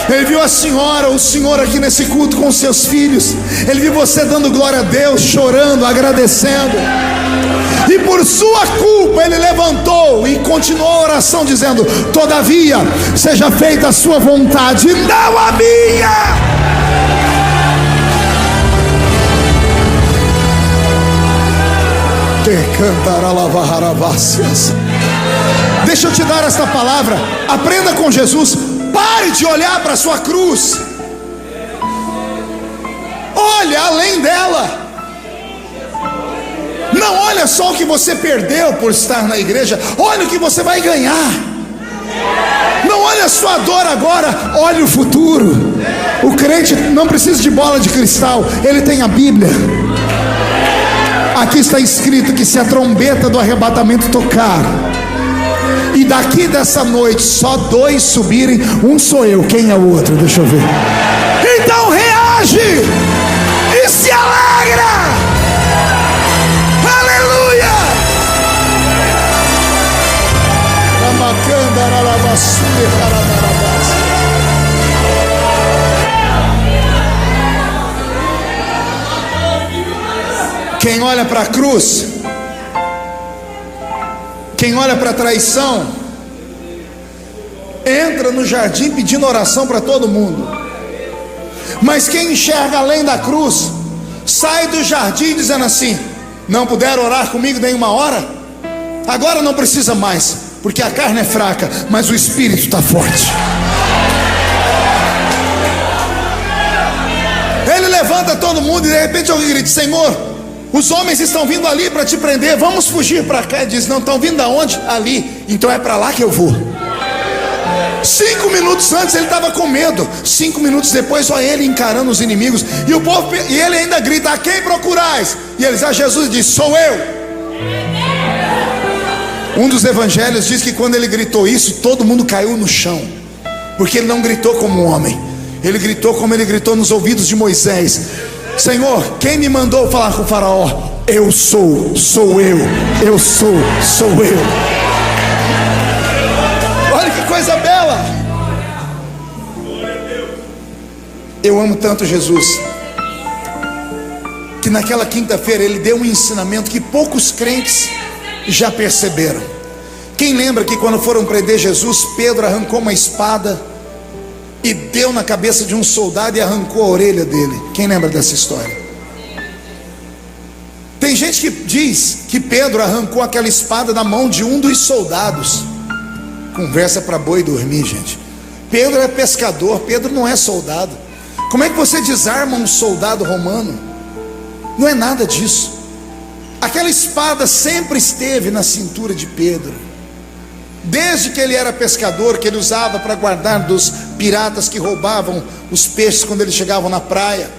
Ele viu a senhora, o senhor aqui nesse culto com seus filhos. Ele viu você dando glória a Deus, chorando, agradecendo. E por sua culpa ele levantou e continuou a oração dizendo: todavia seja feita a sua vontade, não a minha. Deixa eu te dar esta palavra. Aprenda com Jesus. Pare de olhar para a sua cruz. Olha além dela. Não olha só o que você perdeu por estar na igreja. Olha o que você vai ganhar. Não olha a sua dor agora, olha o futuro. O crente não precisa de bola de cristal, ele tem a Bíblia. Aqui está escrito que se a trombeta do arrebatamento tocar, e daqui dessa noite só dois subirem, um sou eu, quem é o outro? Deixa eu ver. Então reage e se alegra. Aleluia. Quem olha para a cruz, quem olha para a traição, entra no jardim pedindo oração para todo mundo. Mas quem enxerga além da cruz, sai do jardim dizendo assim: não puderam orar comigo nenhuma hora? Agora não precisa mais, porque a carne é fraca, mas o espírito está forte. Ele levanta todo mundo e de repente alguém grita: Senhor, os homens estão vindo ali para te prender, vamos fugir para cá. Ele diz: não, estão vindo aonde? Ali, então é para lá que eu vou. 5 minutos antes ele estava com medo, 5 minutos depois só ele encarando os inimigos, e o povo, e ele ainda grita: a quem procurais? E eles: a Jesus. Diz: sou eu. Um dos evangelhos diz que quando ele gritou isso, todo mundo caiu no chão, porque ele não gritou como um homem, ele gritou como ele gritou nos ouvidos de Moisés: Senhor, quem me mandou falar com o faraó? Eu sou eu sou eu. Olha que coisa bela. Eu amo tanto Jesus, que naquela quinta-feira ele deu um ensinamento que poucos crentes já perceberam. Quem lembra que quando foram prender Jesus, Pedro arrancou uma espada e deu na cabeça de um soldado e arrancou a orelha dele? Quem lembra dessa história? Tem gente que diz que Pedro arrancou aquela espada da mão de um dos soldados. Conversa para boi dormir, gente. Pedro é pescador, Pedro não é soldado. Como é que você desarma um soldado romano? Não é nada disso. Aquela espada sempre esteve na cintura de Pedro, desde que ele era pescador, que ele usava para guardar dos piratas que roubavam os peixes quando eles chegavam na praia.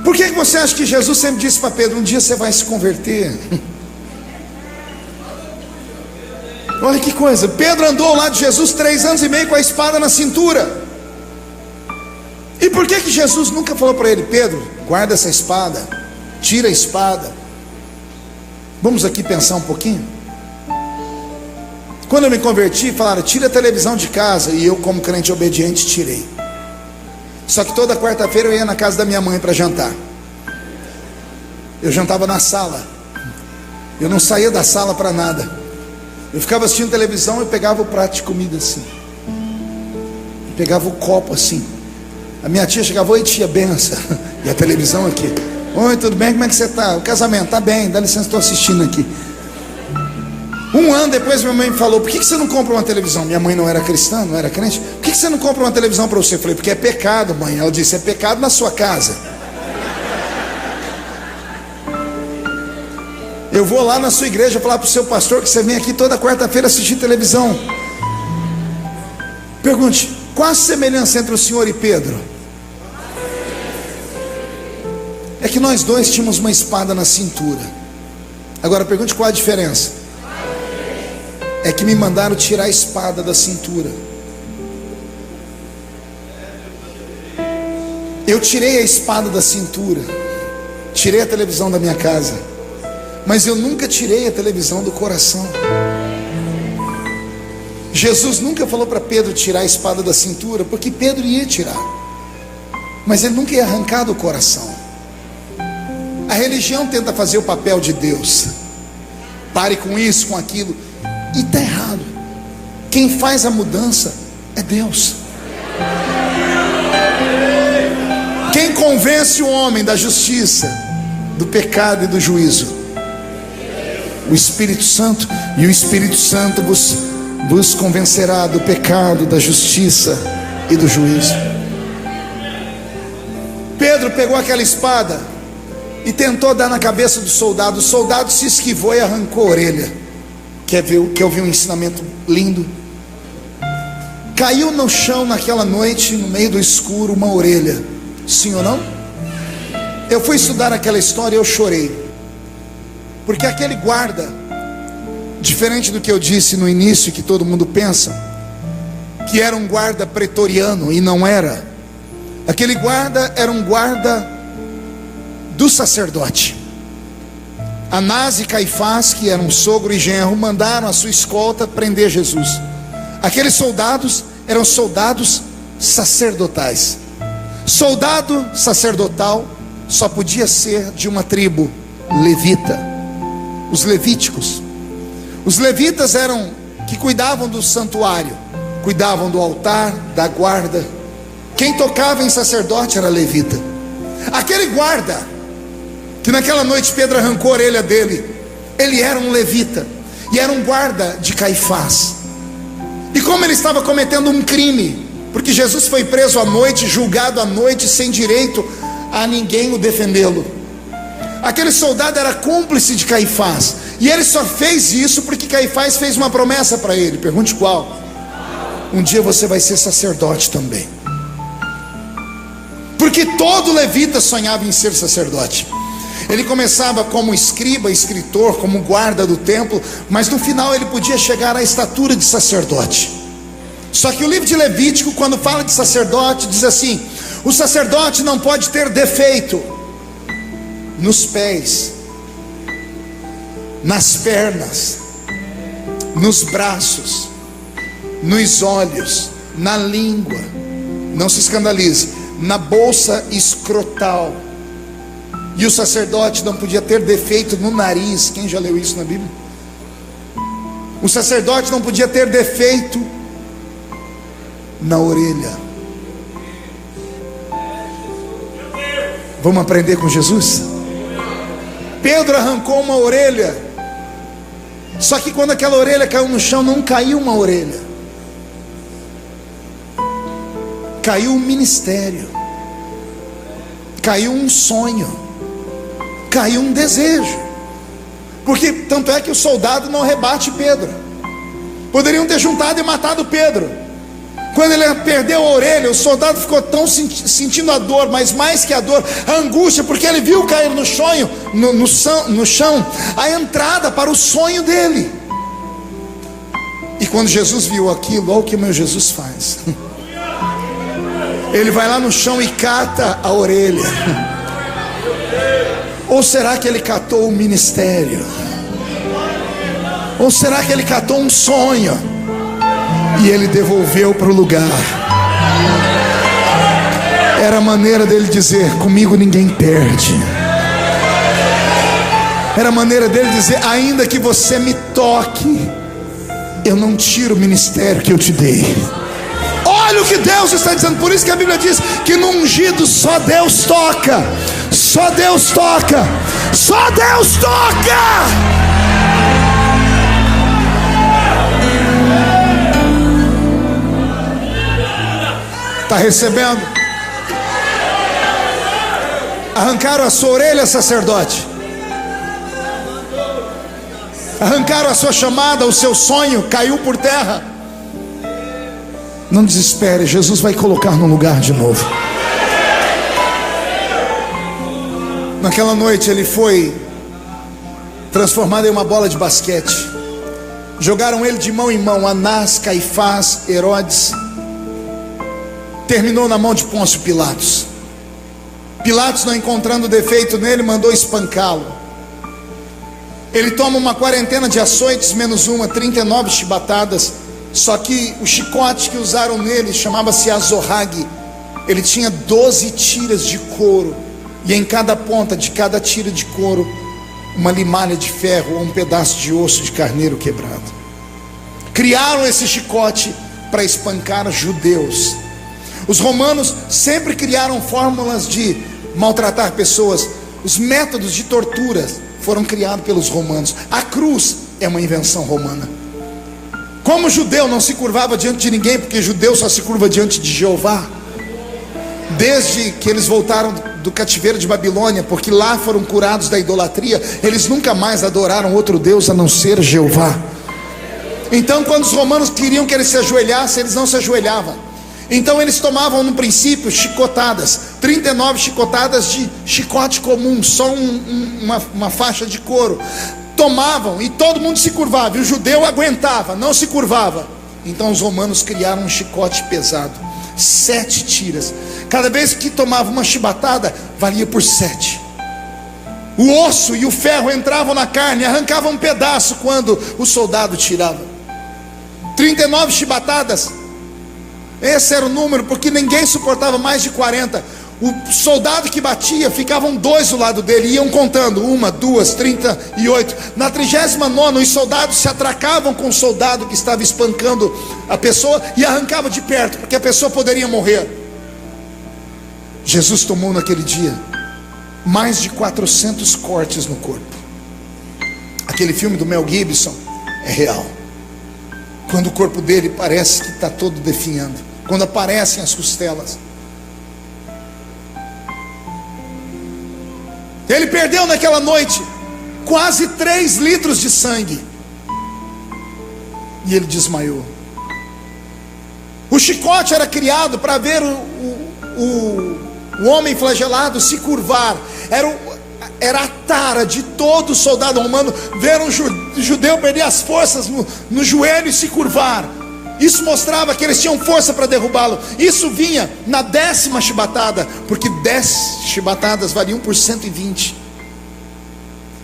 Por que você acha que Jesus sempre disse para Pedro: um dia você vai se converter? Olha que coisa. Pedro andou ao lado de Jesus 3 anos e meio com a espada na cintura. E por que Jesus nunca falou para ele: Pedro, guarda essa espada, tira a espada? Vamos aqui pensar um pouquinho. Quando eu me converti, falaram: tira a televisão de casa. E eu, como crente obediente, tirei. Só que toda quarta-feira eu ia na casa da minha mãe para jantar. Eu jantava na sala. Eu não saía da sala para nada. Eu ficava assistindo televisão e pegava o prato de comida assim, pegava o copo assim. A minha tia chegava: oi tia, benção. E a televisão aqui: oi, tudo bem, como é que você está? O casamento, tá bem, dá licença, estou assistindo aqui. 1 ano depois minha mãe me falou: por que você não compra uma televisão? Minha mãe não era cristã, não era crente. Por que você não compra uma televisão para você? Eu falei: porque é pecado, mãe. Ela disse: é pecado na sua casa. Eu vou lá na sua igreja falar para o seu pastor que você vem aqui toda quarta-feira assistir televisão. Pergunte: qual a semelhança entre o senhor e Pedro? É que nós dois tínhamos uma espada na cintura. Agora pergunte: qual a diferença? É que me mandaram tirar a espada da cintura. Eu tirei a espada da cintura, tirei a televisão da minha casa, mas eu nunca tirei a televisão do coração. Jesus nunca falou para Pedro tirar a espada da cintura, porque Pedro ia tirar, mas ele nunca ia arrancar do coração. A religião tenta fazer o papel de Deus: pare com isso, com aquilo, e está errado. Quem faz a mudança é Deus. Quem convence o homem da justiça, do pecado e do juízo? O Espírito Santo. E o Espírito Santo vos convencerá do pecado, da justiça e do juízo. Pedro pegou aquela espada e tentou dar na cabeça do soldado. O soldado se esquivou e arrancou a orelha. Quer ouvir um ensinamento lindo? Caiu no chão naquela noite, no meio do escuro, uma orelha. Sim ou não? Eu fui estudar aquela história e eu chorei, porque aquele guarda, diferente do que eu disse no início, que todo mundo pensa que era um guarda pretoriano, e não era. Aquele guarda era um guarda do sacerdote. Anás e Caifás, que eram sogro e genro, mandaram a sua escolta prender Jesus. Aqueles soldados eram soldados sacerdotais. Soldado sacerdotal só podia ser de uma tribo levita, os levíticos. Os levitas eram que cuidavam do santuário, cuidavam do altar, da guarda. Quem tocava em sacerdote era levita. Aquele guarda, que naquela noite Pedro arrancou a orelha dele, ele era um levita, e era um guarda de Caifás. E como ele estava cometendo um crime, porque Jesus foi preso à noite, julgado à noite, sem direito a ninguém o defendê-lo. Aquele soldado era cúmplice de Caifás, e ele só fez isso porque Caifás fez uma promessa para ele. Pergunte qual? Um dia você vai ser sacerdote também. Porque todo levita sonhava em ser sacerdote. Ele começava como escriba, escritor, como guarda do templo, mas no final ele podia chegar à estatura de sacerdote. Só que o livro de Levítico, quando fala de sacerdote, diz assim: o sacerdote não pode ter defeito nos pés, nas pernas, nos braços, nos olhos, na língua, não se escandalize, na bolsa escrotal. E o sacerdote não podia ter defeito no nariz. Quem já leu isso na Bíblia? O sacerdote não podia ter defeito na orelha. Vamos aprender com Jesus? Pedro arrancou uma orelha, só que quando aquela orelha caiu no chão, não caiu uma orelha, caiu um ministério, caiu um sonho, caiu um desejo. Porque tanto é que o soldado não rebate Pedro. Poderiam ter juntado e matado Pedro. Quando ele perdeu a orelha, o soldado ficou tão sentindo a dor, mas mais que a dor, a angústia, porque ele viu cair no chão a entrada para o sonho dele. E quando Jesus viu aquilo, olha o que meu Jesus faz. Ele vai lá no chão e cata a orelha. Ou será que ele catou o ministério? Ou será que ele catou um sonho e ele devolveu para o lugar? Era a maneira dele dizer: comigo ninguém perde. Era a maneira dele dizer: ainda que você me toque, eu não tiro o ministério que eu te dei. Olha o que Deus está dizendo. Por isso que a Bíblia diz que no ungido só Deus toca. Só Deus toca. Só Deus toca. Está recebendo? Arrancaram a sua orelha, sacerdote. Arrancaram a sua chamada, o seu sonho caiu por terra. Não desespere, Jesus vai colocar no lugar de novo. Naquela noite ele foi transformado em uma bola de basquete. Jogaram ele de mão em mão, Anás, Caifás, Herodes. Terminou na mão de Pôncio Pilatos. Pilatos, não encontrando defeito nele, mandou espancá-lo. Ele toma uma quarentena de açoites, menos uma, 39 chibatadas. Só que o chicote que usaram nele chamava-se azorrague. Ele tinha 12 tiras de couro, e em cada ponta de cada tira de couro, uma limalha de ferro ou um pedaço de osso de carneiro quebrado. Criaram esse chicote para espancar judeus. Os romanos sempre criaram fórmulas de maltratar pessoas. Os métodos de tortura foram criados pelos romanos. A cruz é uma invenção romana. Como judeu não se curvava diante de ninguém, porque judeu só se curva diante de Jeová. Desde que eles voltaram do cativeiro de Babilônia, porque lá foram curados da idolatria, eles nunca mais adoraram outro Deus a não ser Jeová. Então quando os romanos queriam que eles se ajoelhassem, eles não se ajoelhavam. Então eles tomavam no princípio chicotadas, 39 chicotadas de chicote comum, só uma faixa de couro. Tomavam e todo mundo se curvava, e o judeu aguentava, não se curvava. Então os romanos criaram um chicote pesado, 7 tiras. Cada vez que tomava uma chibatada, valia por 7. O osso e o ferro entravam na carne, arrancavam um pedaço quando o soldado tirava. 39 chibatadas. Esse era o número, porque ninguém suportava mais de 40. O soldado que batia, ficavam 2 do lado dele, iam contando, 1, 2, 38. Na 39ª, os soldados se atracavam com o soldado que estava espancando a pessoa e arrancava de perto, porque a pessoa poderia morrer. Jesus tomou naquele dia mais de 400 cortes no corpo. Aquele filme do Mel Gibson é real. Quando o corpo dele parece que está todo definhando, quando aparecem as costelas. Ele perdeu naquela noite quase 3 litros de sangue. E ele desmaiou. O chicote era criado para ver o homem flagelado se curvar. Era a tara de todo soldado romano ver um judeu perder as forças no joelho e se curvar. Isso mostrava que eles tinham força para derrubá-lo. Isso vinha na 10ª chibatada, porque 10 chibatadas valiam por 120.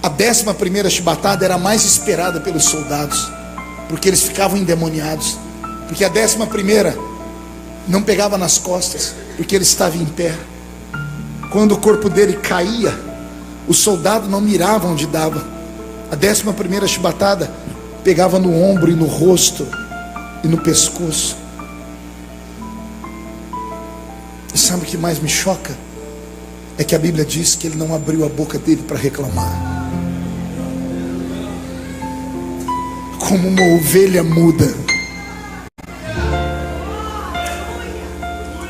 A 11ª chibatada era a mais esperada pelos soldados, porque eles ficavam endemoniados. Porque a 11ª não pegava nas costas, porque ele estava em pé. Quando o corpo dele caía, o soldado não mirava onde dava. A 11ª chibatada pegava no ombro e no rosto e no pescoço. E sabe o que mais me choca? É que a Bíblia diz que ele não abriu a boca dele para reclamar. Como uma ovelha muda.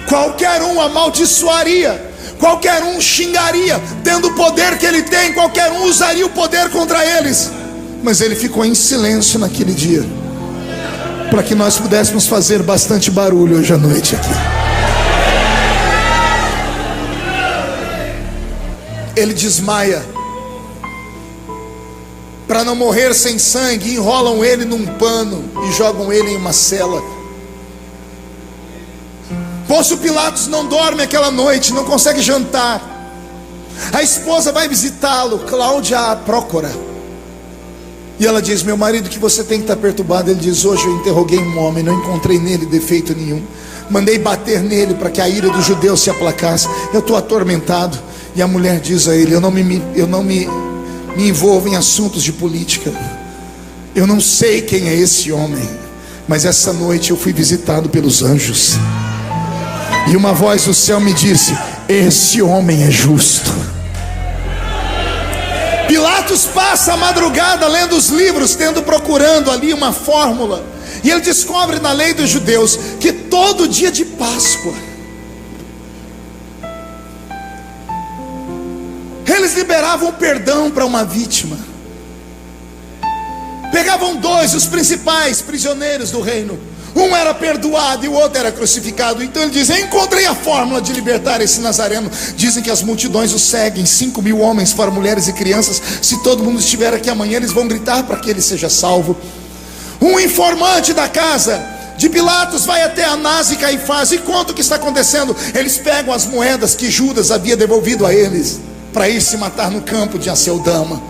Qualquer um amaldiçoaria, qualquer um xingaria, tendo o poder que ele tem, qualquer um usaria o poder contra eles. Mas ele ficou em silêncio naquele dia, para que nós pudéssemos fazer bastante barulho hoje à noite aqui. Ele desmaia. Para não morrer sem sangue, enrolam ele num pano e jogam ele em uma cela. Pôncio Pilatos não dorme aquela noite, não consegue jantar. A esposa vai visitá-lo, Cláudia a Prócora, e ela diz: meu marido, que você tem que estar perturbado. Ele diz: hoje eu interroguei um homem, não encontrei nele defeito nenhum. Mandei bater nele para que a ira dos judeus se aplacasse. Eu estou atormentado. E a mulher diz a ele: eu não me envolvo em assuntos de política. Eu não sei quem é esse homem, mas essa noite eu fui visitado pelos anjos, e uma voz do céu me disse: esse homem é justo. Pilatos passa a madrugada lendo os livros, procurando ali uma fórmula. E ele descobre na lei dos judeus que todo dia de Páscoa eles liberavam perdão para uma vítima. Pegavam 2, os principais prisioneiros do reino. Um era perdoado e o outro era crucificado. Então ele diz: eu encontrei a fórmula de libertar esse nazareno. Dizem que as multidões o seguem, 5.000 homens, fora mulheres e crianças. Se todo mundo estiver aqui amanhã, eles vão gritar para que ele seja salvo. Um informante da casa de Pilatos vai até Anás e Caifás e conta o que está acontecendo. Eles pegam as moedas que Judas havia devolvido a eles para ir se matar no campo de Aceldama.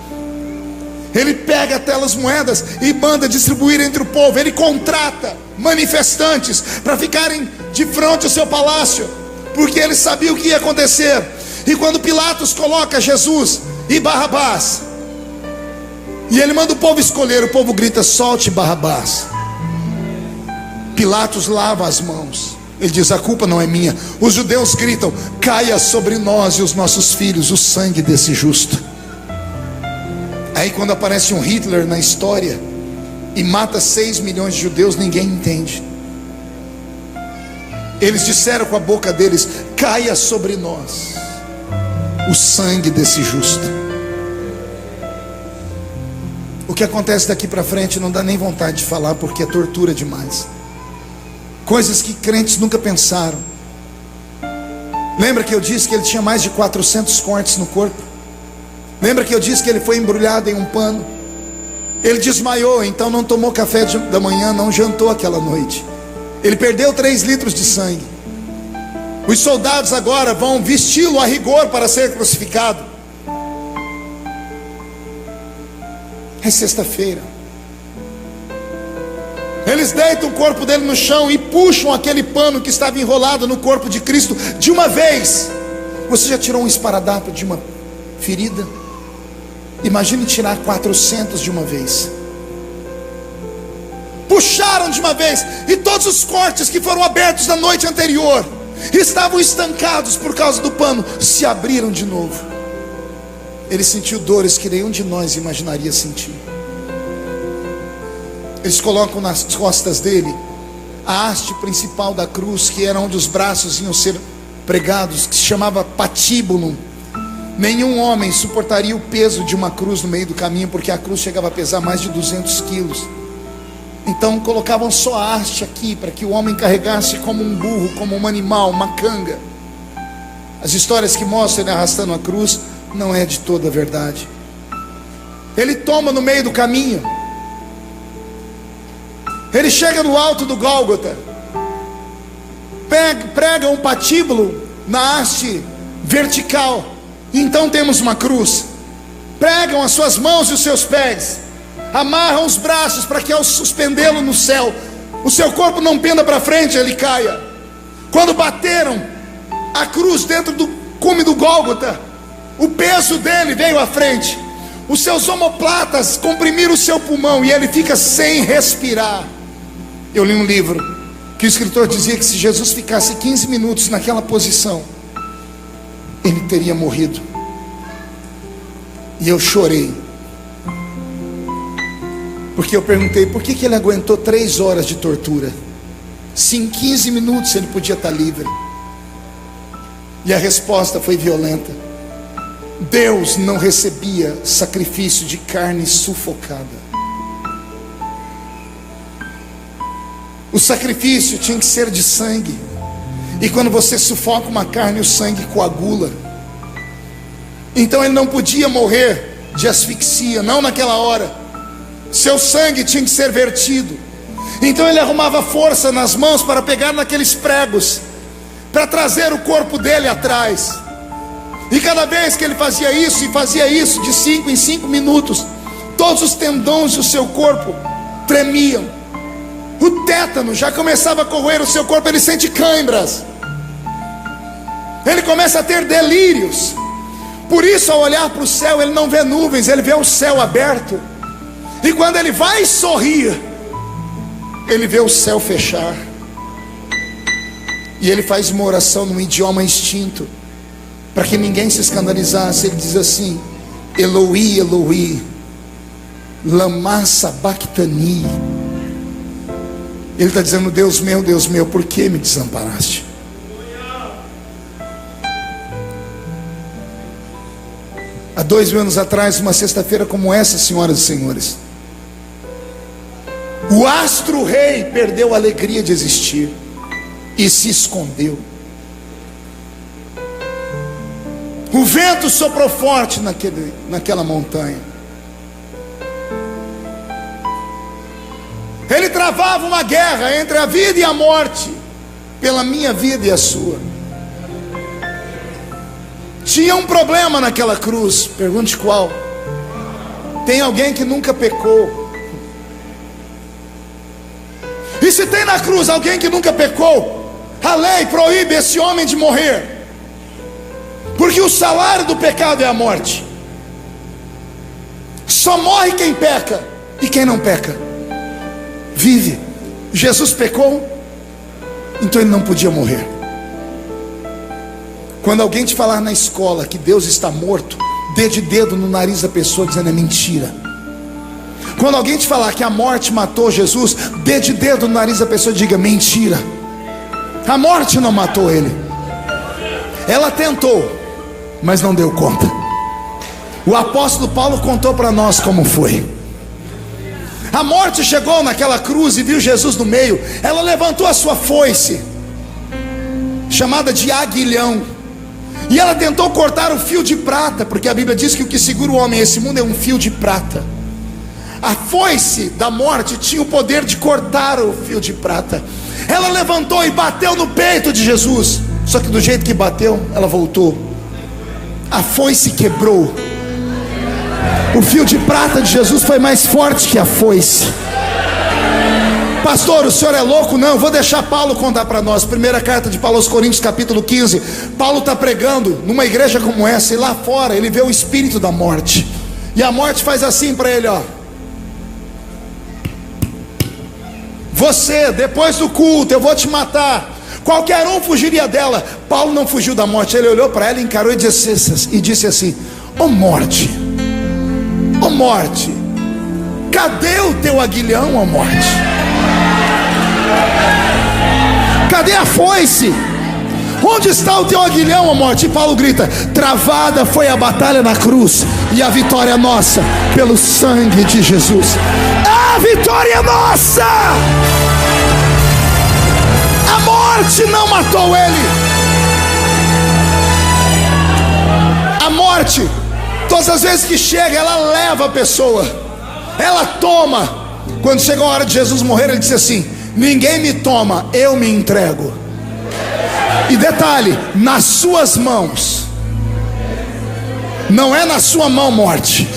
Ele pega aquelas moedas e manda distribuir entre o povo. Ele contrata manifestantes para ficarem de frente ao seu palácio, porque ele sabia o que ia acontecer. E quando Pilatos coloca Jesus e Barrabás, e ele manda o povo escolher, o povo grita: solte Barrabás. Pilatos lava as mãos. Ele diz: a culpa não é minha. Os judeus gritam: caia sobre nós e os nossos filhos o sangue desse justo. Aí quando aparece um Hitler na história e mata 6 milhões de judeus, ninguém entende. Eles disseram com a boca deles: caia sobre nós o sangue desse justo. O que acontece daqui para frente não dá nem vontade de falar, porque é tortura demais. Coisas que crentes nunca pensaram. Lembra que eu disse que ele tinha mais de 400 cortes no corpo? Lembra que eu disse que ele foi embrulhado em um pano? Ele desmaiou, então não tomou café da manhã, não jantou aquela noite. Ele perdeu 3 litros de sangue. Os soldados agora vão vesti-lo a rigor para ser crucificado. É sexta-feira. Eles deitam o corpo dele no chão e puxam aquele pano que estava enrolado no corpo de Cristo de uma vez. Você já tirou um esparadrapo de uma ferida? Imagine tirar 400 de uma vez. Puxaram de uma vez, e todos os cortes que foram abertos na noite anterior, estavam estancados por causa do pano, se abriram de novo. Ele sentiu dores que nenhum de nós imaginaria sentir. Eles colocam nas costas dele a haste principal da cruz, que era onde os braços iam ser pregados, que se chamava patíbulo. Nenhum homem suportaria o peso de uma cruz no meio do caminho, porque a cruz chegava a pesar mais de 200 quilos. Então colocavam só a haste aqui, para que o homem carregasse como um burro, como um animal, uma canga. As histórias que mostram ele arrastando a cruz não é de toda a verdade. Ele toma no meio do caminho. Ele chega no alto do Gólgota, prega um patíbulo na haste vertical. Então temos uma cruz. Pregam as suas mãos e os seus pés, amarram os braços para que ao suspendê-lo no céu, o seu corpo não penda para frente, ele caia. Quando bateram a cruz dentro do cume do Gólgota, o peso dele veio à frente. Os seus omoplatas comprimiram o seu pulmão e ele fica sem respirar. Eu li um livro que o escritor dizia que se Jesus ficasse 15 minutos naquela posição, ele teria morrido. E eu chorei, porque eu perguntei por que ele aguentou 3 horas de tortura, se em 15 minutos ele podia estar livre. E a resposta foi violenta. Deus não recebia sacrifício de carne sufocada. O sacrifício tinha que ser de sangue. E quando você sufoca uma carne, o sangue coagula. Então ele não podia morrer de asfixia, não naquela hora. Seu sangue tinha que ser vertido. Então ele arrumava força nas mãos para pegar naqueles pregos, para trazer o corpo dele atrás. E cada vez que ele fazia isso, e fazia isso de 5 em 5 minutos, todos os tendões do seu corpo tremiam. O tétano já começava a corroer o seu corpo. Ele sente câimbras, ele começa a ter delírios. Por isso, ao olhar para o céu, ele não vê nuvens, ele vê o céu aberto. E quando ele vai sorrir, ele vê o céu fechar. E ele faz uma oração num idioma extinto, para que ninguém se escandalizasse. Ele diz assim: Eloi, Eloi, lama sabachthani. Ele está dizendo: Deus meu, por que me desamparaste? Há 2 anos atrás, uma sexta-feira como essa, senhoras e senhores, o astro-rei perdeu a alegria de existir e se escondeu. O vento soprou forte naquela montanha. Ele travava uma guerra entre a vida e a morte, pela minha vida e a sua. Tinha um problema naquela cruz. Pergunte qual. Tem alguém que nunca pecou. E se tem na cruz alguém que nunca pecou, a lei proíbe esse homem de morrer, porque o salário do pecado é a morte. Só morre quem peca, e quem não peca vive. Jesus pecou, então ele não podia morrer. Quando alguém te falar na escola que Deus está morto, dê de dedo no nariz da pessoa dizendo: é mentira. Quando alguém te falar que a morte matou Jesus, dê de dedo no nariz da pessoa e diga: mentira. A morte não matou ele. Ela tentou, mas não deu conta. O apóstolo Paulo contou para nós como foi. A morte chegou naquela cruz e viu Jesus no meio. Ela levantou a sua foice, chamada de aguilhão, e ela tentou cortar o fio de prata, porque a Bíblia diz que o que segura o homem nesse mundo é um fio de prata. A foice da morte tinha o poder de cortar o fio de prata. Ela levantou e bateu no peito de Jesus, só que do jeito que bateu, ela voltou. A foice quebrou. O fio de prata de Jesus foi mais forte que a foice. Pastor, o senhor é louco? Não, vou deixar Paulo contar para nós. Primeira carta de Paulo aos Coríntios, capítulo 15. Paulo está pregando numa igreja como essa, e lá fora ele vê o espírito da morte, e a morte faz assim para ele, ó: você, depois do culto eu vou te matar. Qualquer um fugiria dela. Paulo não fugiu da morte. Ele olhou para ela, encarou e disse assim: ó morte, ó morte, cadê o teu aguilhão, ó morte? Cadê a foice? Onde está o teu aguilhão, ó morte? E Paulo grita: travada foi a batalha na cruz, e a vitória é nossa pelo sangue de Jesus. A vitória é nossa. A morte não matou ele. A morte, todas as vezes que chega, ela leva a pessoa, ela toma. Quando chegou a hora de Jesus morrer, ele disse assim: ninguém me toma, eu me entrego. E detalhe, nas suas mãos. Não é na sua mão, morte.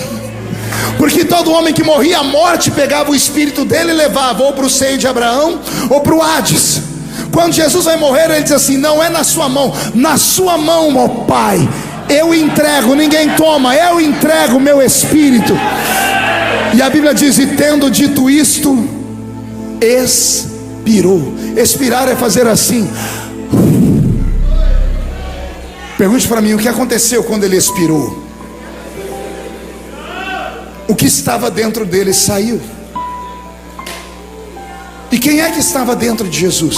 Porque todo homem que morria, a morte pegava o espírito dele e levava ou para o seio de Abraão ou para o Hades. Quando Jesus vai morrer, ele diz assim: não é na sua mão, na sua mão, ó Pai, eu entrego, ninguém toma, eu entrego o meu espírito. E a Bíblia diz: e tendo dito isto, expirou. Expirar é fazer assim. Pergunte para mim, o que aconteceu quando ele expirou? O que estava dentro dele saiu. E quem é que estava dentro de Jesus?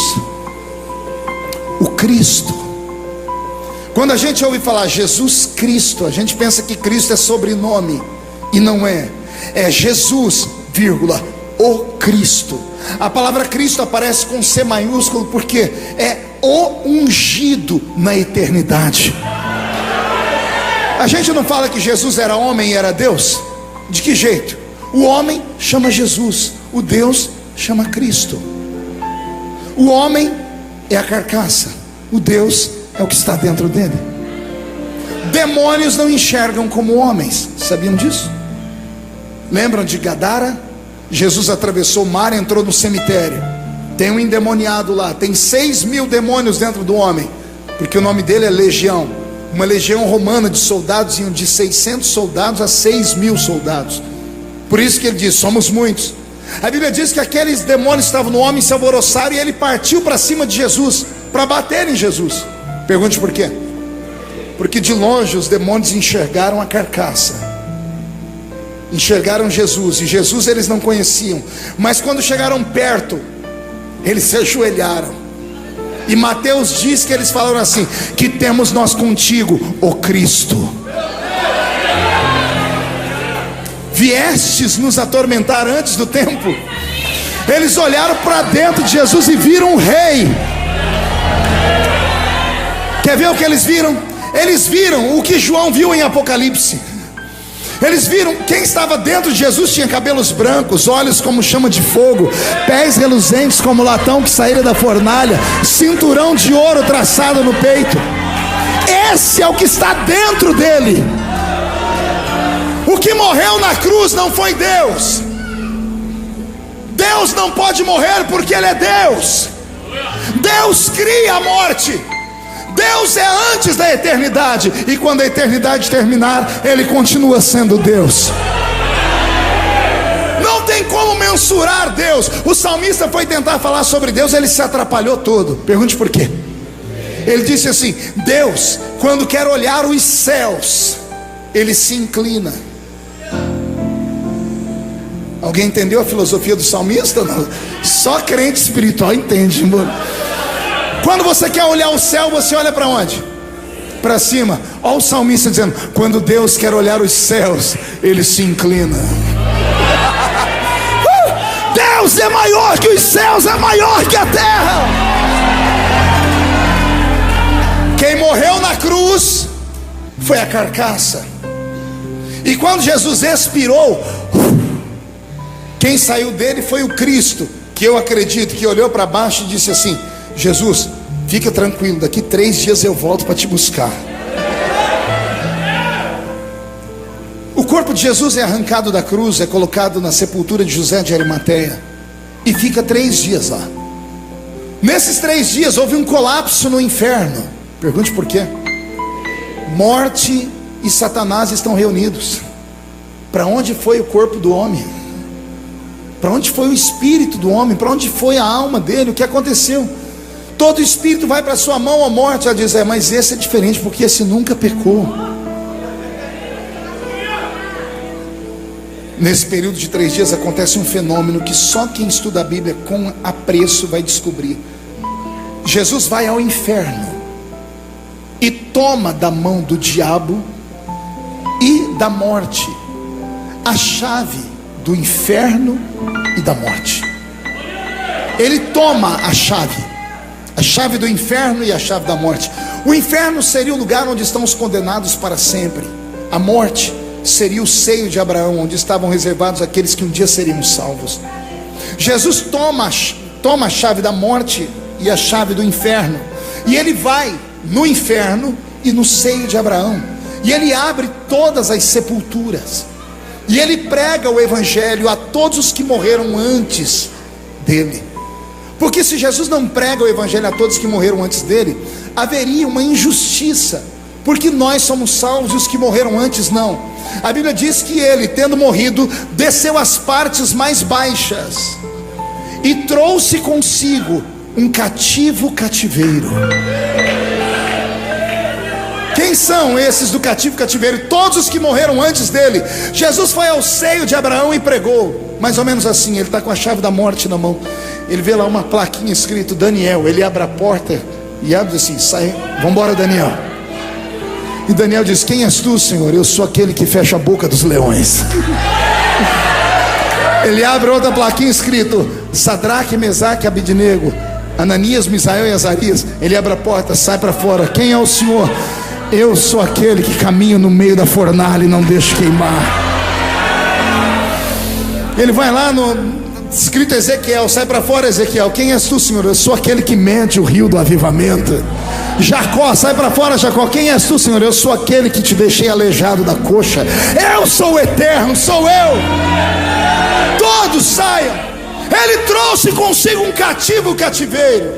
O Cristo. Quando a gente ouve falar Jesus Cristo, a gente pensa que Cristo é sobrenome, e não é. É Jesus, vírgula, o Cristo. A palavra Cristo aparece com C maiúsculo porque é o ungido na eternidade. A gente não fala que Jesus era homem e era Deus? De que jeito? O homem chama Jesus, o Deus chama Cristo. O homem é a carcaça, o Deus é o que está dentro dele. Demônios não enxergam como homens, sabiam disso? Lembram de Gadara? Jesus atravessou o mar, entrou no cemitério. Tem um endemoniado lá, tem 6.000 demônios dentro do homem, porque o nome dele é legião. Uma legião romana de soldados iam de 600 soldados a 6.000 soldados. Por isso que ele diz: somos muitos. A Bíblia diz que aqueles demônios estavam no homem, se alvoroçaram, e ele partiu para cima de Jesus, para bater em Jesus. Pergunte por quê? Porque de longe os demônios enxergaram a carcaça, enxergaram Jesus, e Jesus eles não conheciam. Mas quando chegaram perto, eles se ajoelharam. E Mateus diz que eles falaram assim: que temos nós contigo, ó Cristo? Viestes nos atormentar antes do tempo? Eles olharam para dentro de Jesus e viram um rei. Quer ver o que eles viram? Eles viram o que João viu em Apocalipse. Eles viram quem estava dentro de Jesus. Tinha cabelos brancos, olhos como chama de fogo, pés reluzentes como latão que saíra da fornalha, cinturão de ouro traçado no peito. Esse é o que está dentro dele. O que morreu na cruz não foi Deus. Deus não pode morrer porque Ele é Deus. Deus cria a morte. Deus é antes da eternidade, e quando a eternidade terminar, Ele continua sendo Deus. Não tem como mensurar Deus. O salmista foi tentar falar sobre Deus, ele se atrapalhou todo. Pergunte por quê? Ele disse assim: Deus, quando quer olhar os céus, Ele se inclina. Alguém entendeu a filosofia do salmista? Não. Só crente espiritual entende, mano. Quando você quer olhar o céu, você olha para onde? Para cima. Olha o salmista dizendo: quando Deus quer olhar os céus, Ele se inclina. Deus é maior que os céus, é maior que a terra. Quem morreu na cruz foi a carcaça. E quando Jesus expirou, quem saiu dele foi o Cristo, que eu acredito que olhou para baixo e disse assim: Jesus, fica tranquilo, daqui 3 dias eu volto para te buscar. O corpo de Jesus é arrancado da cruz, é colocado na sepultura de José de Arimateia e fica 3 dias lá. Nesses 3 dias houve um colapso no inferno. Pergunte por quê? Morte e Satanás estão reunidos. Para onde foi o corpo do homem? Para onde foi o espírito do homem? Para onde foi a alma dele? O que aconteceu? Todo espírito vai para a sua mão, a morte. Ela diz, mas esse é diferente, porque esse nunca pecou. Nesse período de 3 dias acontece um fenômeno que só quem estuda a Bíblia com apreço vai descobrir. Jesus vai ao inferno e toma da mão do diabo e da morte a chave do inferno e da morte. Ele toma a chave do inferno e a chave da morte. O inferno seria o lugar onde estão os condenados para sempre. A morte seria o seio de Abraão, onde estavam reservados aqueles que um dia seriam salvos. Jesus toma a chave da morte e a chave do inferno, e ele vai no inferno e no seio de Abraão, e ele abre todas as sepulturas, e ele prega o evangelho a todos os que morreram antes dele. Porque se Jesus não prega o evangelho a todos que morreram antes dele, haveria uma injustiça, porque nós somos salvos e os que morreram antes não. A Bíblia diz que ele, tendo morrido, desceu às partes mais baixas e trouxe consigo um cativeiro. Quem são esses do cativeiro? Todos os que morreram antes dele. Jesus foi ao seio de Abraão e pregou, mais ou menos assim. Ele está com a chave da morte na mão. Ele vê lá uma plaquinha escrito Daniel. Ele abre a porta e abre assim, sai, vamos embora, Daniel. E Daniel diz, quem és tu, Senhor? Eu sou aquele que fecha a boca dos leões. Ele abre outra plaquinha escrito Sadraque, Mesaque, Abidnego, Ananias, Misael e Azarias. Ele abre a porta, sai para fora. Quem é o Senhor? Eu sou aquele que caminho no meio da fornalha e não deixo queimar. Ele vai lá no escrito Ezequiel, sai para fora, Ezequiel. Quem és tu, Senhor? Eu sou aquele que mede o rio do avivamento. Jacó, sai para fora, Jacó. Quem és tu, Senhor? Eu sou aquele que te deixei aleijado da coxa. Eu sou o eterno, sou eu. Todos saiam. Ele trouxe consigo um cativeiro.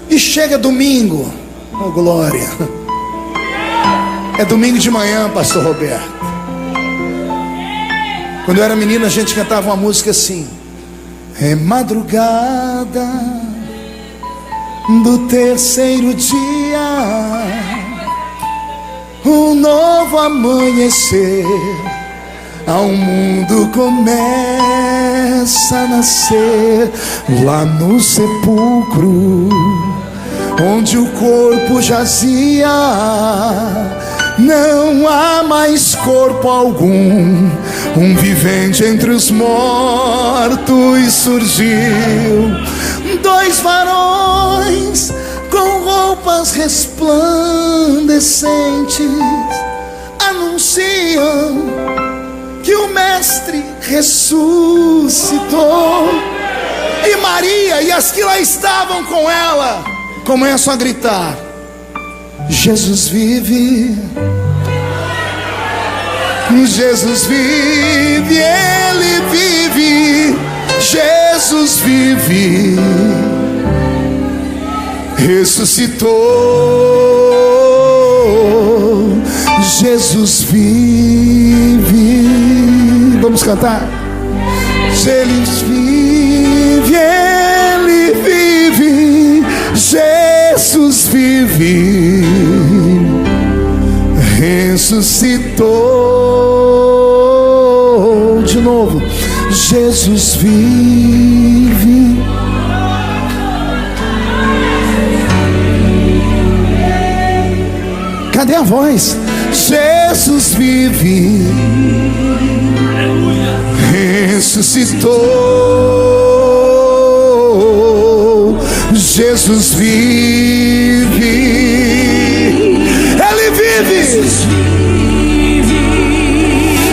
E chega domingo, oh glória. É domingo de manhã, pastor Roberto. Quando eu era menino, a gente cantava uma música assim: é madrugada do terceiro dia, um novo amanhecer, ao mundo começa a nascer. Lá no sepulcro, onde o corpo jazia, não há mais corpo algum. Um vivente entre os mortos surgiu. 2 varões com roupas resplandecentes anunciam que o Mestre ressuscitou. E Maria e as que lá estavam com ela começam a gritar: Jesus vive, Jesus vive, Ele vive, Jesus vive, ressuscitou, Jesus vive. Vamos cantar. Ele vive, Ele vive, Jesus vive, ressuscitou. De novo, Jesus vive. Cadê a voz? Jesus vive, ressuscitou, Jesus vive, Ele vive,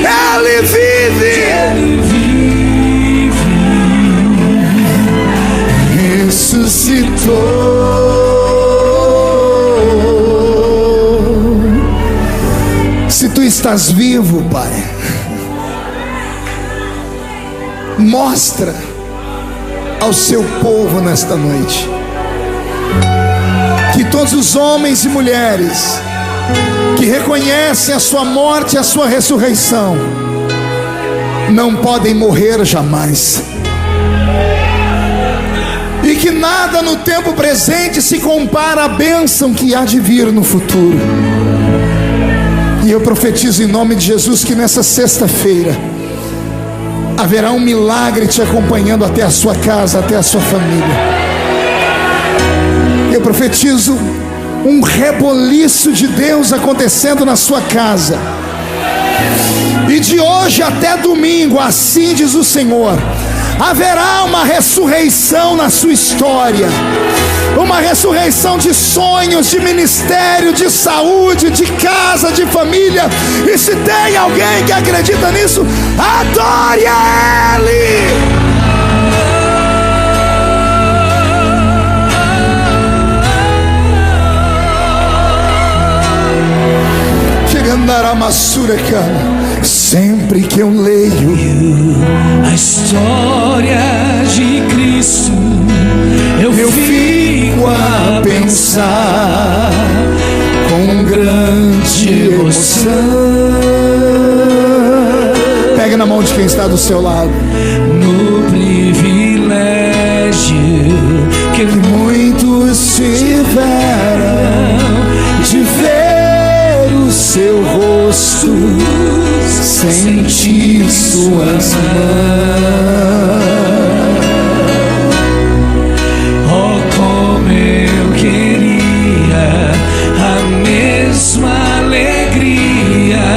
Ele vive, ressuscitou. estás vivo, Pai. Mostra ao seu povo nesta noite que todos os homens e mulheres que reconhecem a sua morte e a sua ressurreição não podem morrer jamais, e que nada no tempo presente se compara à bênção que há de vir no futuro. E eu profetizo em nome de Jesus que nessa sexta-feira haverá um milagre te acompanhando até a sua casa, até a sua família. Eu profetizo um reboliço de Deus acontecendo na sua casa. E de hoje até domingo, assim diz o Senhor, haverá uma ressurreição na sua história, uma ressurreição de sonhos, de ministério, de saúde, de casa, de família. E se tem alguém que acredita nisso, adore Ele. Sempre que eu leio a história de Cristo, eu fico a pensar com grande emoção. Pega na mão de quem está do seu lado. No privilégio que muitos tiveram de ver o seu rosto, sentir suas mãos. Oh, como eu queria a mesma alegria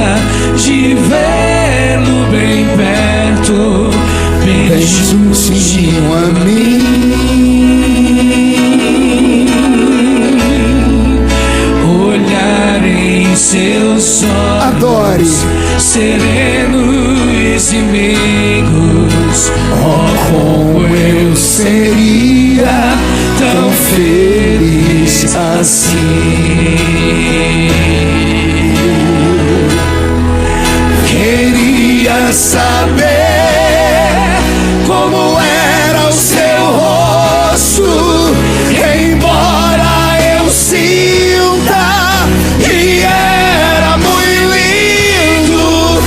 de vê-lo bem perto, bem juntinho a mim. Olhar em seus olhos, adore, serenos e meigos. Oh, como eu seria tão feliz assim. Queria saber como era o seu rosto, embora eu sinta que era muito lindo,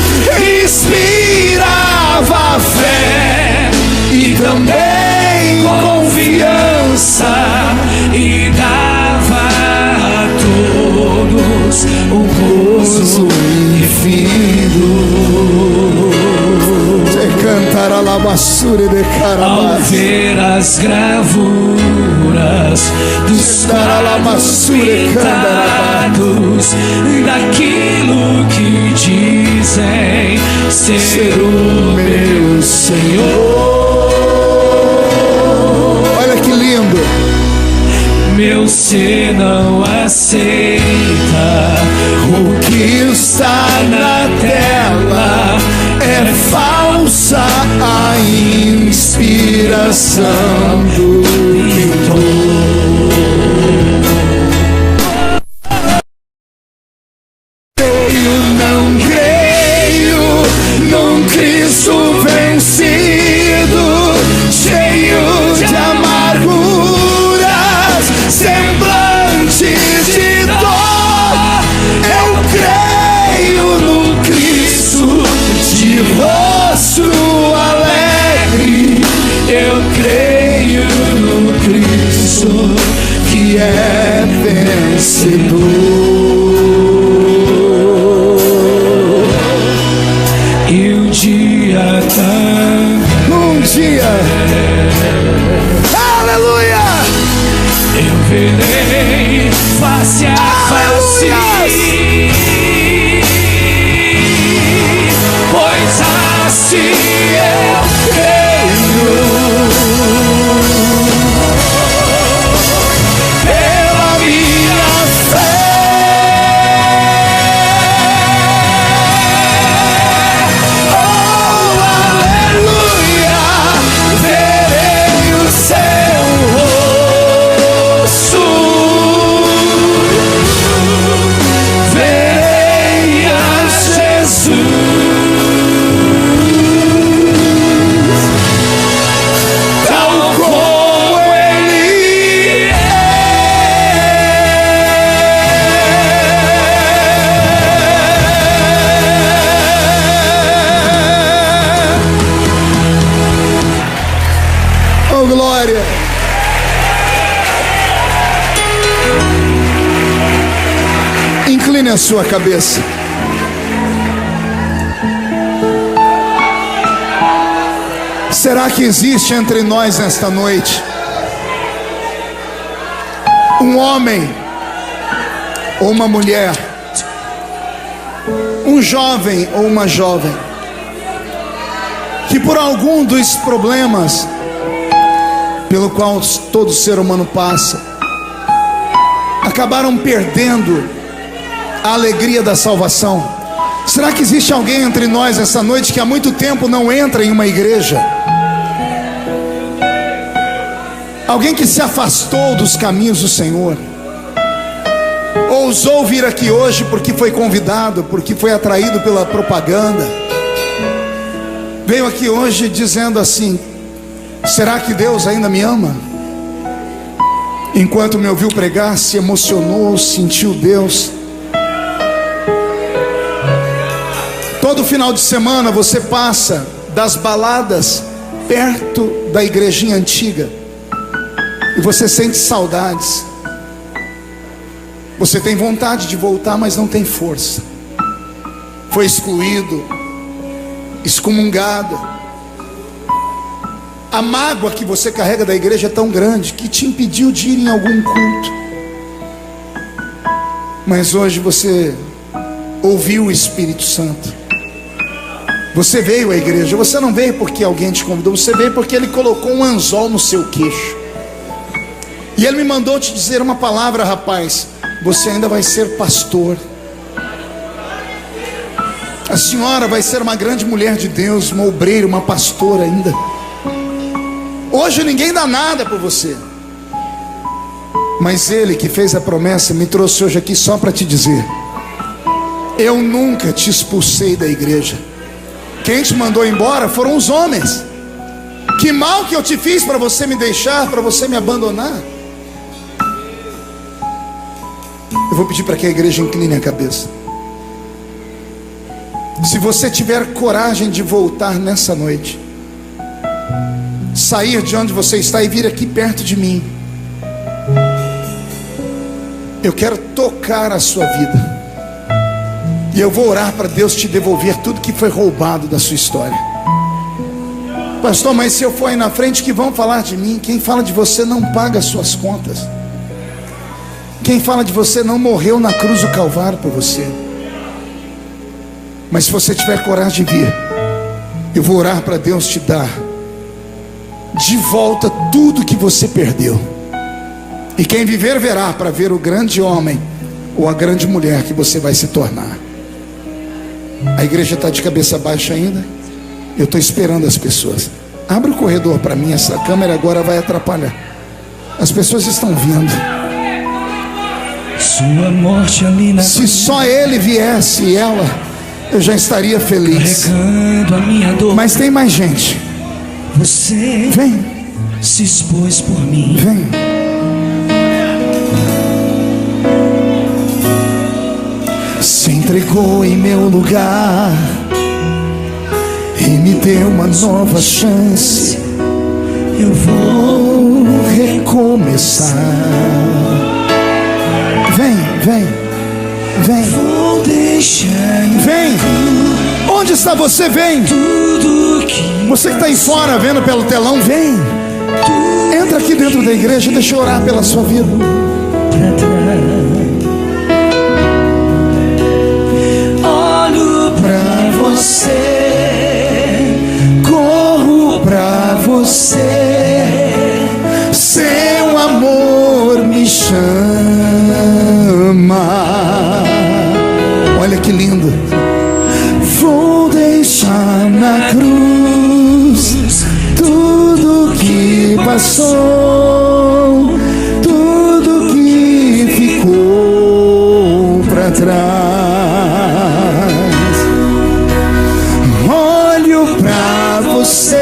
inspirava fé e também confiança, e dava a todos um gozo infinito. Ao ver as gravuras dos quadros pintados daquilo que dizem ser o meu Senhor. Olha que lindo. Meu ser não aceita o que está na tela, é falsa a inspiração do pintor. Eu não creio num Cristo vencido, cheio de amarguras, semblante de dor. Eu creio num Cristo de rosto alegre. Eu creio no Cristo que é vencedor. E um dia aleluia, eu verei face a face, pois assim eu creio. Pela minha fé, oh aleluia, verei o seu rosto. Incline a sua cabeça. Será que existe entre nós nesta noite um homem ou uma mulher, um jovem ou uma jovem, que por algum dos problemas pelo qual todo ser humano passa, acabaram perdendo a alegria da salvação? Será que existe alguém entre nós essa noite que há muito tempo não entra em uma igreja? Alguém que se afastou dos caminhos do Senhor, ousou vir aqui hoje porque foi convidado, porque foi atraído pela propaganda, veio aqui hoje dizendo assim: será que Deus ainda me ama? Enquanto me ouviu pregar, se emocionou, sentiu Deus. Todo final de semana você passa das baladas perto da igrejinha antiga e você sente saudades. Você tem vontade de voltar, mas não tem força. Foi excluído, excomungado. A mágoa que você carrega da igreja é tão grande que te impediu de ir em algum culto. Mas hoje você ouviu o Espírito Santo. Você veio à igreja. Você não veio porque alguém te convidou. Você veio porque Ele colocou um anzol no seu queixo. E Ele me mandou te dizer uma palavra, rapaz. Você ainda vai ser pastor. A senhora vai ser uma grande mulher de Deus, uma obreira, uma pastora ainda. Hoje ninguém dá nada por você, mas Ele que fez a promessa me trouxe hoje aqui só para te dizer: eu nunca te expulsei da igreja. Quem te mandou embora foram os homens. Que mal que eu te fiz para você me deixar, para você me abandonar? Eu vou pedir para que a igreja incline a cabeça. Se você tiver coragem de voltar nessa noite, sair de onde você está e vir aqui perto de mim, eu quero tocar a sua vida, e eu vou orar para Deus te devolver tudo que foi roubado da sua história. Pastor, mas se eu for aí na frente, que vão falar de mim? Quem fala de você não paga as suas contas. Quem fala de você não morreu na cruz do Calvário por você. Mas se você tiver coragem de vir, eu vou orar para Deus te dar de volta tudo que você perdeu. E quem viver verá, para ver o grande homem ou a grande mulher que você vai se tornar. A igreja está de cabeça baixa ainda. Eu estou esperando as pessoas. Abre o corredor para mim, essa câmera agora vai atrapalhar. As pessoas estão vindo. Sua morte ali na Se só ele viesse e ela, eu já estaria feliz. carregando a minha dor. Mas tem mais gente. Você Vem, se expôs por mim. vem. Se entregou em meu lugar e me deu uma nova chance. Eu vou Recomeçar. Vem, vem, vem, Vou deixar vem. Onde está você? Vem. tudo que Você que está aí fora vendo pelo telão, vem. Entra aqui dentro da igreja, deixa eu orar pela sua vida. pra trás. Olho pra você, Corro pra você, seu amor me chama. Olha que lindo. Vou deixar na cruz tudo que passou, tudo que ficou pra trás. Olho pra você,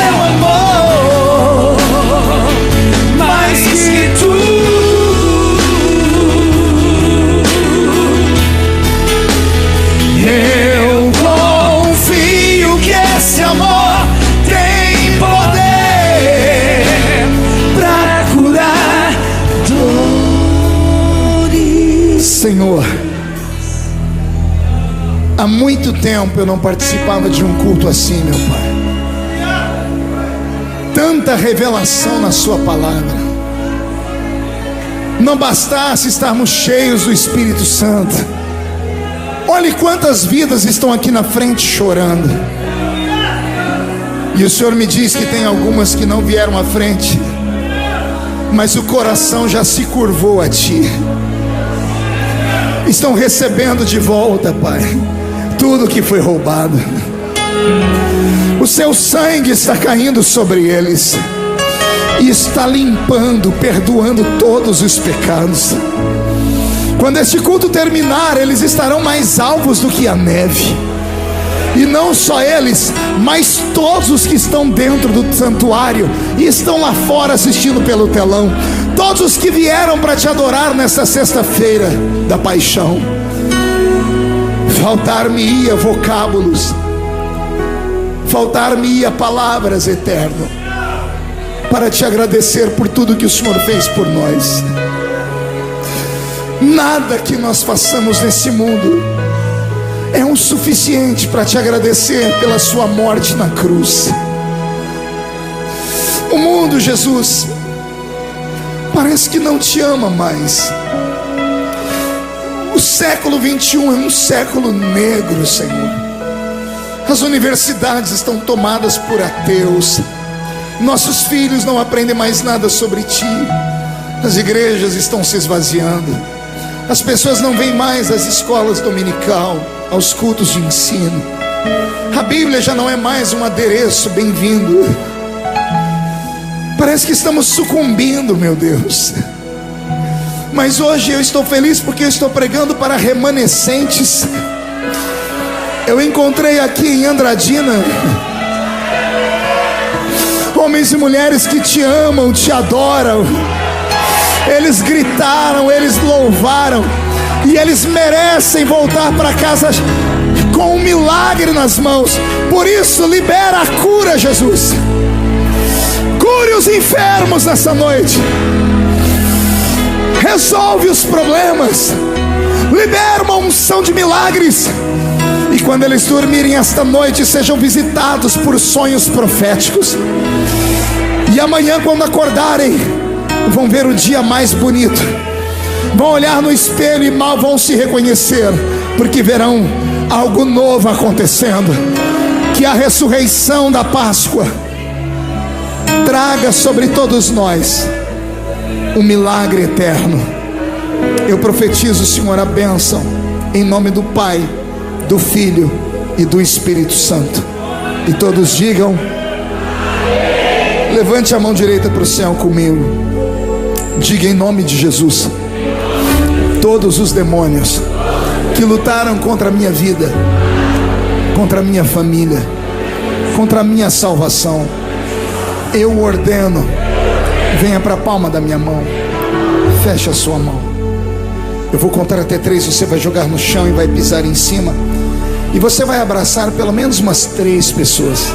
teu amor, mais que tudo. Eu confio que esse amor tem poder pra curar dores. Senhor, há muito tempo eu não participava de um culto assim, meu Pai. Tanta revelação na sua palavra. Não bastasse estarmos cheios do Espírito Santo. Olhe quantas vidas estão aqui na frente chorando. E o Senhor me diz que tem algumas que não vieram à frente, mas o coração já se curvou a Ti. Estão recebendo de volta, Pai, tudo que foi roubado. O Seu sangue está caindo sobre eles e está limpando, perdoando todos os pecados. Quando este culto terminar, eles estarão mais alvos do que a neve. E não só eles, mas todos os que estão dentro do santuário e estão lá fora assistindo pelo telão. Todos os que vieram para Te adorar nesta sexta-feira da paixão. Faltar-me-ia vocábulos, faltar-me-ia palavras, Eterno, para Te agradecer por tudo que o Senhor fez por nós. Nada que nós façamos nesse mundo é o suficiente para Te agradecer pela Sua morte na cruz. O mundo, Jesus, parece que não Te ama mais. O século 21 é um século negro, Senhor. As universidades estão tomadas por ateus. Nossos filhos não aprendem mais nada sobre Ti. As igrejas estão se esvaziando. As pessoas não vêm mais às escolas dominical, aos cultos de ensino. A Bíblia já não é mais um adereço bem-vindo. Parece que estamos sucumbindo, meu Deus. Mas hoje eu estou feliz porque eu estou pregando para remanescentes. Eu encontrei aqui em Andradina homens e mulheres que Te amam, Te adoram. Eles gritaram, eles louvaram, e eles merecem voltar para casa com um milagre nas mãos. Por isso, libera a cura, Jesus. Cure os enfermos nessa noite. Resolve os problemas. Libera uma unção de milagres. E quando eles dormirem esta noite, sejam visitados por sonhos proféticos. E amanhã, quando acordarem, vão ver o dia mais bonito. Vão olhar no espelho e mal vão se reconhecer, porque verão algo novo acontecendo. Que a ressurreição da Páscoa traga sobre todos nós um milagre eterno. Eu profetizo, Senhor, a bênção em nome do Pai, do Filho e do Espírito Santo. E todos digam: levante a mão direita para o céu comigo. Diga em nome de Jesus: todos os demônios que lutaram contra a minha vida, contra a minha família, contra a minha salvação, eu ordeno, venha para a palma da minha mão. Feche a sua mão. Eu vou contar até 3, você vai jogar no chão e vai pisar em cima. E você vai abraçar pelo menos umas 3 pessoas.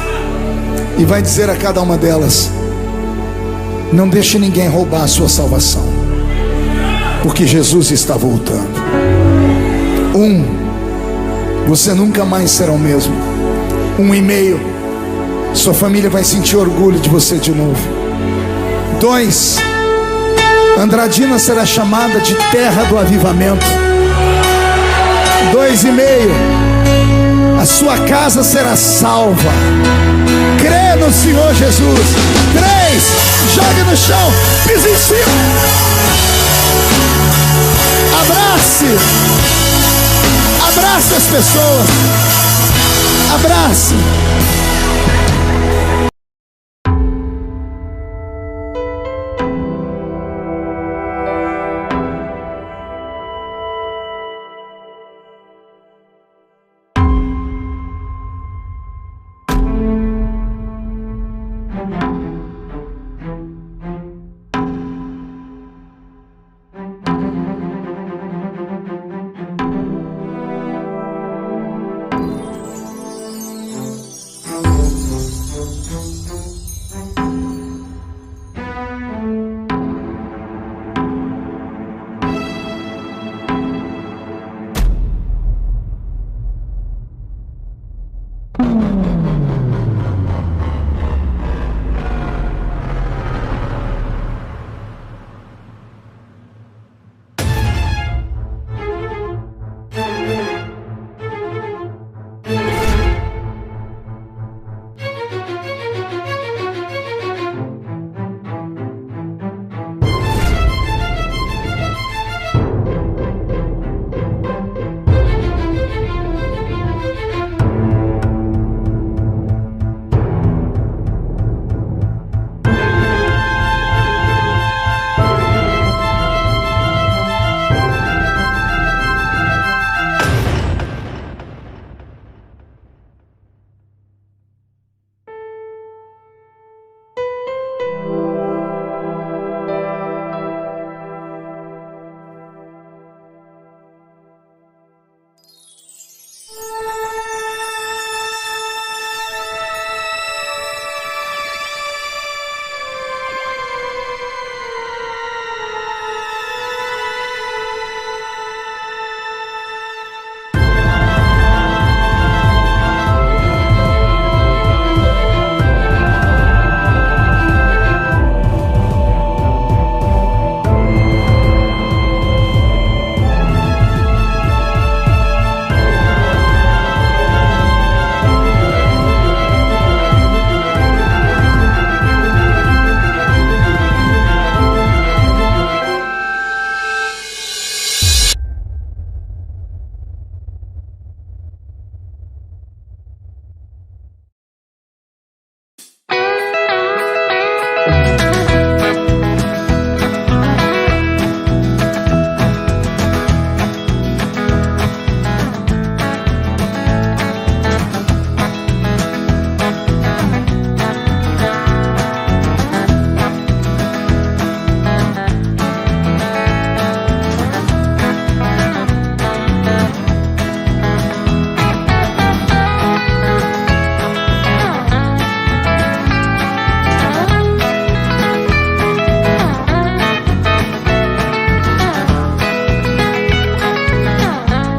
E vai dizer a cada uma delas: não deixe ninguém roubar a sua salvação, porque Jesus está voltando. 1, você nunca mais será o mesmo. 1,5, sua família vai sentir orgulho de você de novo. 2, Andradina será chamada de terra do avivamento. 2,5, a sua casa será salva. Crê no Senhor Jesus. 3, jogue no chão, pise em cima, abrace as pessoas, abrace.